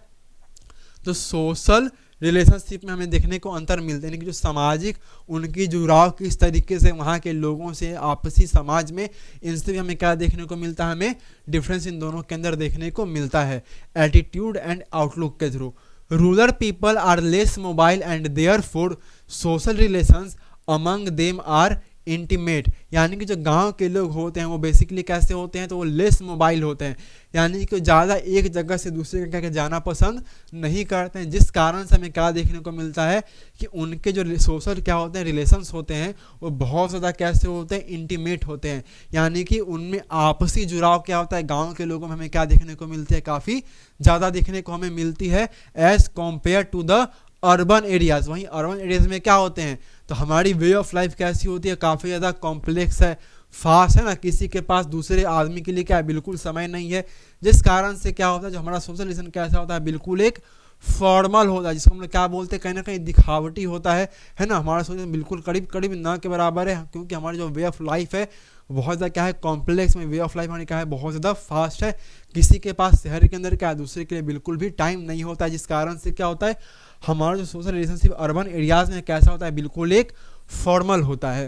तो सोशल रिलेशनशिप में हमें देखने को अंतर मिलते हैं, यानी कि जो सामाजिक उनकी जुड़ाव किस तरीके से वहाँ के लोगों से, आपसी समाज में, इनसे भी हमें क्या देखने को मिलता है? हमें डिफरेंस इन दोनों के अंदर देखने को मिलता है एटीट्यूड एंड आउटलुक के थ्रू। Rural people are less mobile and therefore social relations among them are intimate. यानी कि जो गांव के लोग होते हैं वो बेसिकली कैसे होते हैं? तो वो लेस मोबाइल होते हैं, यानी कि ज़्यादा एक जगह से दूसरी जगह क्या जाना पसंद नहीं करते हैं। जिस कारण से हमें क्या देखने को मिलता है कि उनके जो सोशल क्या होते हैं, रिलेशंस होते हैं, वो बहुत ज़्यादा कैसे होते हैं? इंटीमेट होते हैं। यानी कि उनमें आपसी जुड़ाव क्या होता है? गाँव के लोगों में हमें क्या देखने को मिलती है? काफ़ी ज़्यादा देखने को हमें मिलती है as compare to the urban areas. वहीं अर्बन एरियाज़ में क्या होते हैं? तो हमारी वे ऑफ लाइफ कैसी होती है? काफ़ी ज़्यादा कॉम्प्लेक्स है, फास्ट है ना, किसी के पास दूसरे आदमी के लिए क्या है? बिल्कुल समय नहीं है। जिस कारण से क्या होता है? जो हमारा सोशल रिलेशन कैसा होता है? बिल्कुल एक फॉर्मल होता है, जिसको हम लोग क्या बोलते हैं? कहीं ना कहीं दिखावटी होता है ना। हमारा सोशल बिल्कुल करीब करीब ना के बराबर है, क्योंकि हमारी जो वे ऑफ लाइफ है बहुत ज़्यादा क्या है? कॉम्प्लेक्स में वे ऑफ लाइफ हमारी क्या है? बहुत ज़्यादा फास्ट है। किसी के पास शहर के अंदर क्या है? दूसरे के लिए बिल्कुल भी टाइम नहीं होता है। जिस कारण से क्या होता है? हमारा जो सोशल रिलेशनशिप अर्बन एरियाज़ में कैसा होता है? बिल्कुल एक फॉर्मल होता है।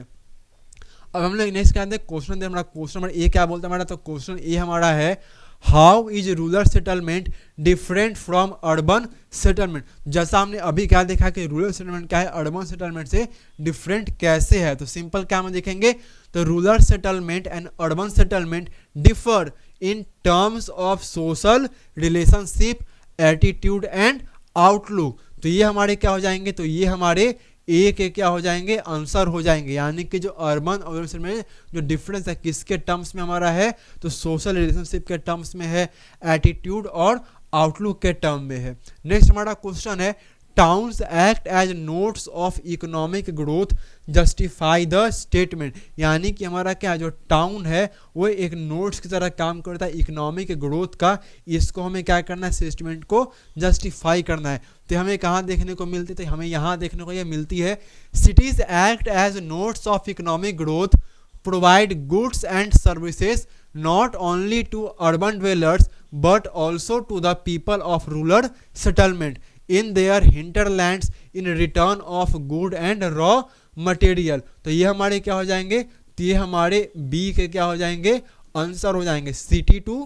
अब हम लोग नेक्स्ट क्या आते हैं? क्वेश्चन दे, हमारा क्वेश्चन नंबर ए क्या बोलता है हमारा? तो क्वेश्चन ए हमारा है, how is rural settlement different from urban settlement. जैसा हमने अभी क्या देखा कि रूरल सेटलमेंट क्या है, अर्बन सेटलमेंट से डिफरेंट कैसे है। तो सिंपल क्या हम देखेंगे? तो rural settlement and urban settlement differ in terms of social relationship, attitude and outlook. तो ये हमारे क्या हो जाएंगे? तो ये हमारे ए के क्या हो जाएंगे? आंसर हो जाएंगे। यानी कि जो अर्बन और रूरल में जो डिफरेंस है किसके टर्म्स में हमारा है? तो सोशल रिलेशनशिप के टर्म्स में है, एटीट्यूड और आउटलुक के टर्म में है। नेक्स्ट हमारा क्वेश्चन है, towns act as nodes of economic growth justify the statement, यानी कि हमारा क्या जो टाउन है वो एक नोट्स की तरह काम करता है इकोनॉमिक ग्रोथ का, इसको हमें क्या करना है, स्टेटमेंट को जस्टिफाई करना है। तो हमें कहाँ देखने को मिलती है, तो हमें यहाँ देखने को ये मिलती है, cities act as nodes of economic growth, provide goods and services not only to urban dwellers but also to the people of rural settlement in their hinterlands in return of good and raw material। तो ये हमारे क्या हो जाएंगे, तो ये हमारे B के क्या हो जाएंगे, आंसर हो जाएंगे, city to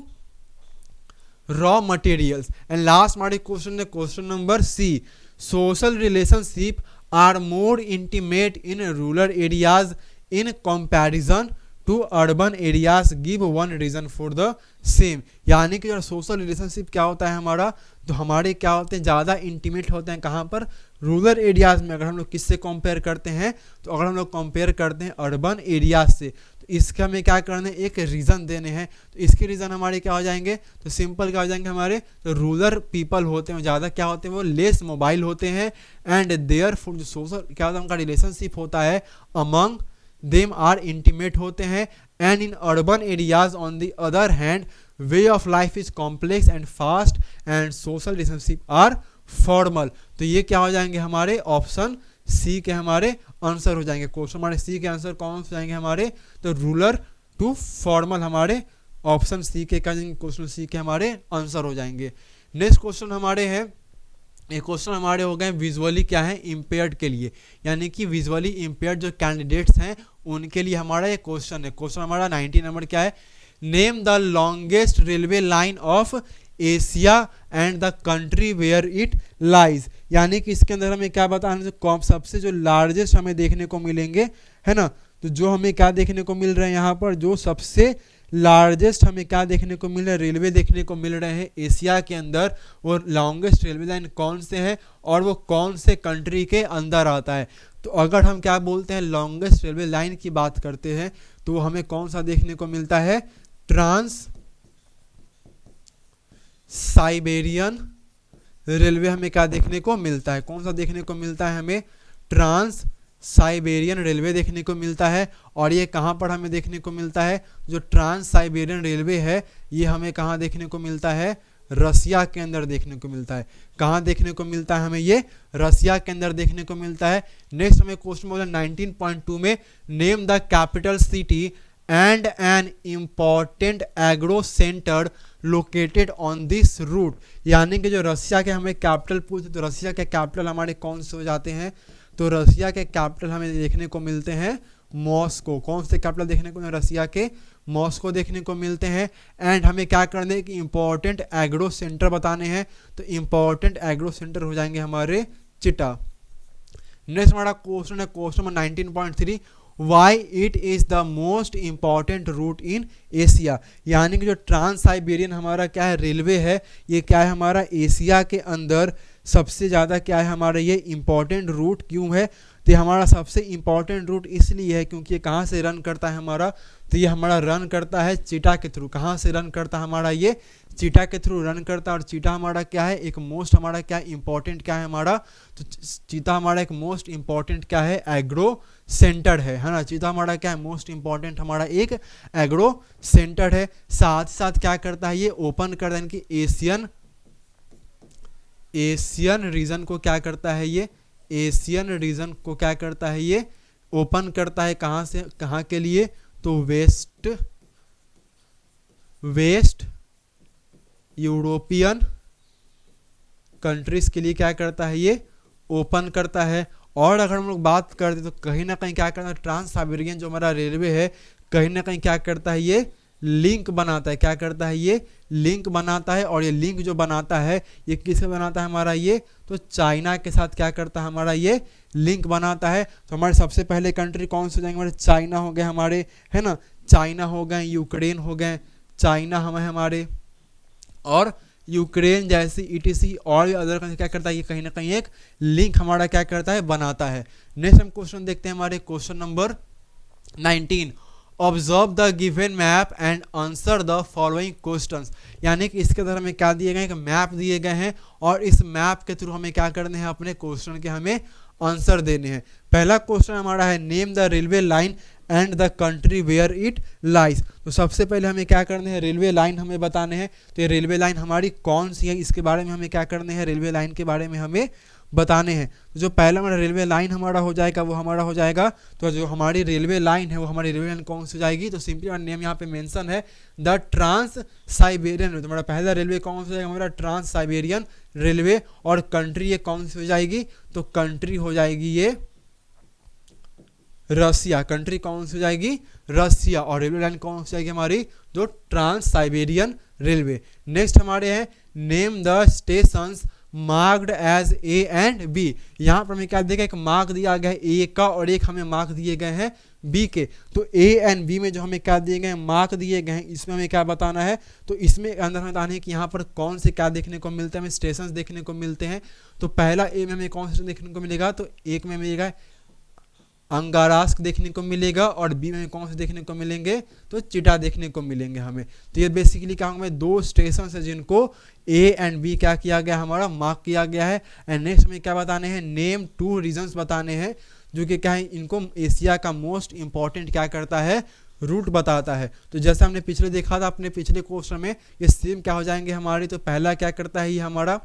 raw materials. And last हमारे क्वेश्चन है question number C, social relationship are more intimate in rural areas in comparison to urban areas, give one reason for the same, यानी कि जो सोशल रिलेशनशिप क्या होता है हमारा, तो हमारे क्या होते हैं, ज़्यादा इंटीमेट होते हैं कहाँ पर, रूरल एरियाज में। अगर हम लोग किससे कंपेयर करते हैं, तो अगर हम लोग कंपेयर करते हैं अर्बन एरियाज से, तो इसका हमें क्या करना है, एक रीज़न देने हैं। तो इसके रीज़न हमारे क्या हो जाएंगे, तो सिंपल क्या हो जाएंगे हमारे, तो रूरल पीपल होते हैं ज़्यादा क्या होते हैं, वो लेस मोबाइल होते हैं, एंड देयर फॉर जो सोशल क्या होता है उनका रिलेशनशिप होता है अमंग देम आर इंटीमेट होते हैं। And in urban areas on the other hand way of life is complex and fast and social relationship are formal. तो ये क्या हो जाएंगे हमारे ऑप्शन सी के हमारे आंसर हो जाएंगे। क्वेश्चन हमारे सी के आंसर कौन से जाएंगे हमारे, तो रूरल टू फॉर्मल हमारे ऑप्शन सी के क्या जाएंगे, क्वेश्चन सी के हमारे आंसर हो जाएंगे। नेक्स्ट क्वेश्चन हमारे हैं, ये क्वेश्चन हमारे हो गए विजुअली क्या है इम्पेयर्ड के लिए, यानी कि विजुअली इम्पेयर्ड जो कैंडिडेट्स हैं उनके लिए हमारा ये क्वेश्चन है। क्वेश्चन हमारा 19 नंबर क्या है, name the longest railway line of Asia and the country where it lies, यानी कि इसके अंदर हमें क्या बताना, सबसे जो लार्जेस्ट हमें देखने को मिलेंगे है ना, तो जो हमें क्या देखने को मिल रहे हैं यहाँ पर, जो सबसे लार्जेस्ट हमें क्या देखने को मिल रहा है, रेलवे देखने को मिल रहे हैं एशिया के अंदर, और लॉन्गेस्ट रेलवे लाइन कौन से है और वो कौन से कंट्री के अंदर आता है। तो अगर हम क्या बोलते हैं लॉन्गेस्ट रेलवे लाइन की बात करते हैं, तो हमें कौन सा देखने को मिलता है, ट्रांस साइबेरियन रेलवे हमें क्या देखने को मिलता है, कौन सा देखने को मिलता है, हमें ट्रांस साइबेरियन रेलवे देखने को मिलता है। और ये कहाँ पर हमें देखने को मिलता है, जो ट्रांस साइबेरियन रेलवे है ये हमें कहाँ देखने को मिलता है, रसिया के अंदर देखने को मिलता है। कहाँ देखने को मिलता है हमें, ये रसिया के अंदर देखने को मिलता है। नेक्स्ट हमें क्वेश्चन बोला 19.2 में, name the capital city and an important agro centre located on this route, यानी कि जो रसिया के हमें कैपिटल पूछे, तो रसिया के कैपिटल हमारे कौन से हो जाते हैं, तो रसिया के कैपिटल हमें देखने को मिलते हैं मॉस्को। कौन से कैपिटल देखने को, रसिया के मॉस्को देखने को मिलते हैं। एंड हमें क्या करना है कि इंपॉर्टेंट एग्रो सेंटर बताने हैं, तो इंपॉर्टेंट एग्रो सेंटर हो जाएंगे हमारे चिटा। नेक्स्ट हमारा क्वेश्चन है question number 19.3, why it is the most important route in Asia, यानी कि जो ट्रांस साइबेरियन हमारा क्या है रेलवे है, ये क्या है हमारा एशिया के अंदर सबसे ज़्यादा क्या है हमारा ये इम्पॉर्टेंट रूट क्यों है, तो ये हमारा सबसे इम्पॉर्टेंट रूट इसलिए है क्योंकि ये कहाँ से रन करता है हमारा, तो ये हमारा रन करता है चीटा के थ्रू। कहाँ से रन करता है हमारा, ये चीटा के थ्रू रन करता है। और चीटा हमारा क्या है, एक मोस्ट हमारा क्या इम्पॉर्टेंट क्या है हमारा, तो चीता हमारा एक मोस्ट इम्पॉर्टेंट क्या है एग्रो सेंटर है ना। चीता हमारा क्या है मोस्ट इम्पॉर्टेंट हमारा एक एग्रो सेंटर है। साथ साथ क्या करता है ये ओपन करता है, यानी कि एशियन रीजन को क्या करता है ये, एशियन रीजन को क्या करता है ये ओपन करता है। कहाँ से कहाँ के लिए, तो वेस्ट यूरोपियन कंट्रीज के लिए क्या करता है ये ओपन करता है। और अगर हम लोग बात करते तो कहीं ना कहीं क्या करता है ट्रांस साइबेरियन जो हमारा रेलवे है कहीं ना कहीं क्या करता है ये लिंक बनाता है। क्या करता है ये लिंक बनाता है। और ये लिंक जो बनाता है ये किससे बनाता है हमारा ये, तो चाइना के साथ क्या करता है हमारा ये लिंक बनाता है। तो हमारे सबसे पहले कंट्री कौन से हो जाएंगे हमारे, चाइना हो गए हमारे, है ना, चाइना हो गए, यूक्रेन हो गए, चाइना हमारे और यूक्रेन जैसी ETC और भी अदर कंट्री क्या करता है ये कहीं ना कहीं एक लिंक हमारा क्या करता है बनाता है। नेक्स्ट हम क्वेश्चन देखते हैं हमारे question number 19, observe the given map and answer the following questions. यानी कि इसके अंदर हमें क्या दिए गए हैं, मैप दिए गए हैं और इस मैप के थ्रू हमें क्या करने हैं, अपने क्वेश्चन के हमें आंसर देने हैं। पहला क्वेश्चन हमारा है name the railway line and the country where it lies. तो सबसे पहले हमें क्या करने हैं, रेलवे लाइन हमें बताने हैं। तो ये रेलवे लाइन हमारी कौन सी है, इसके बारे में हमें क्या करने हैं, रेलवे लाइन के बारे में हमें बताने हैं। तो जो पहला हमारा रेलवे लाइन हमारा हो जाएगा वो हमारा हो जाएगा, तो जो हमारी रेलवे लाइन है वो हमारी रेलवे लाइन कौन सी हो जाएगी, तो सिंपली हमारा नेम यहाँ पे मेंशन है द ट्रांस साइबेरियन। तो हमारा पहला रेलवे कौन सा हो जाएगा, हमारा ट्रांस साइबेरियन रेलवे। और कंट्री ये कौन सी हो जाएगी, तो कंट्री हो जाएगी ये रसिया। कंट्री कौन सी हो जाएगी, रसिया। और रेलवे लाइन कौन सी जाएगी हमारी, जो ट्रांस साइबेरियन रेलवे। नेक्स्ट हमारे हैं name the stations marked as A and B. यहाँ पर हमें क्या देखा, एक मार्क दिया गया है ए का और एक हमें मार्क दिए गए हैं बी के। तो ए एंड बी में जो हमें क्या दिए गए हैं, मार्क दिए गए हैं, इसमें हमें क्या बताना है, तो इसमें अंदर हमें बताना है कि यहाँ पर कौन से क्या देखने को मिलते हैं, हमें स्टेशन देखने को मिलते हैं। तो पहला ए में हमें कौन से देखने को मिलेगा, तो एक में मिलेगा अंगारास्क देखने को मिलेगा और बी में कौन से देखने को मिलेंगे, तो चिटा देखने को मिलेंगे हमें। तो ये बेसिकली क्या होंगे, दो स्टेशन है जिनको ए एंड बी क्या किया गया, हमारा मार्क किया गया है। एंड नेक्स्ट हमें क्या बताने हैं, नेम 2 रीजन्स बताने हैं जो कि क्या है, इनको एशिया का मोस्ट इंपॉर्टेंट क्या करता है, रूट बताता है। तो जैसे हमने पिछले देखा था अपने पिछले क्वेश्चन में, ये सेम क्या हो जाएंगे हमारे। तो पहला क्या करता है, ये हमारा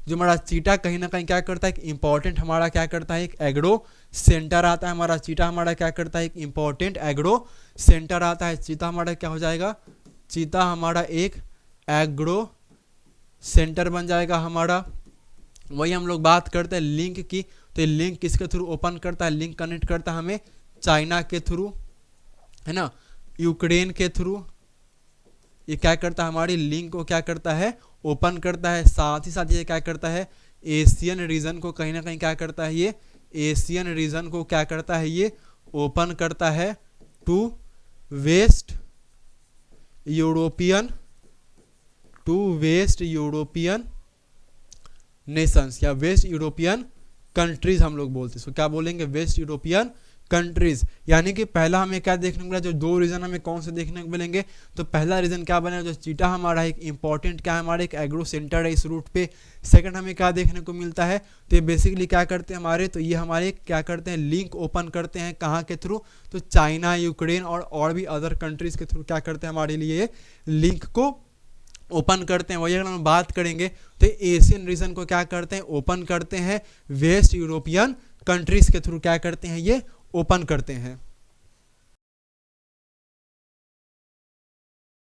जो हमारा चीटा कहीं ना कहीं क्या करता है, एक इंपॉर्टेंट हमारा क्या करता है, एक एग्रो सेंटर आता है। हमारा चीटा हमारा क्या करता है, एक इंपॉर्टेंट एग्रो सेंटर आता है। चीता हमारा क्या हो जाएगा, चीता हमारा एक एग्रो सेंटर बन जाएगा हमारा। वही हम लोग बात करते हैं लिंक की, तो ये लिंक किसके थ्रू ओपन करता है, लिंक कनेक्ट करता है हमें चाइना के थ्रू, है ना, यूक्रेन के थ्रू। ये क्या करता है, हमारी लिंक को क्या करता है, ओपन करता है। साथ ही साथ ये क्या करता है, एशियन रीजन को कहीं ना कहीं क्या करता है, ये एशियन रीजन को क्या करता है, ये ओपन करता है टू वेस्ट यूरोपियन नेशंस या वेस्ट यूरोपियन कंट्रीज हम लोग बोलते हैं। तो क्या बोलेंगे, वेस्ट यूरोपियन कंट्रीज। यानी कि पहला हमें क्या देखने को मिला, जो 2 रीजन हमें कौन से देखने को मिलेंगे, तो पहला रीजन क्या बनेगा, जो चीटा हमारा एक इंपॉर्टेंट क्या है, हमारा एक एग्रो सेंटर है इस रूट पे। सेकंड हमें क्या देखने को मिलता है, तो ये बेसिकली क्या करते हैं हमारे, तो ये हमारे क्या करते हैं, लिंक ओपन करते हैं कहाँ के थ्रू, तो चाइना, यूक्रेन और भी अदर कंट्रीज के थ्रू क्या करते हैं, हमारे लिए लिंक को ओपन करते हैं। वही अगर हम बात करेंगे तो एशियन रीजन को क्या करते हैं, ओपन करते हैं, वेस्ट यूरोपियन कंट्रीज के थ्रू क्या करते हैं, ये ओपन करते हैं।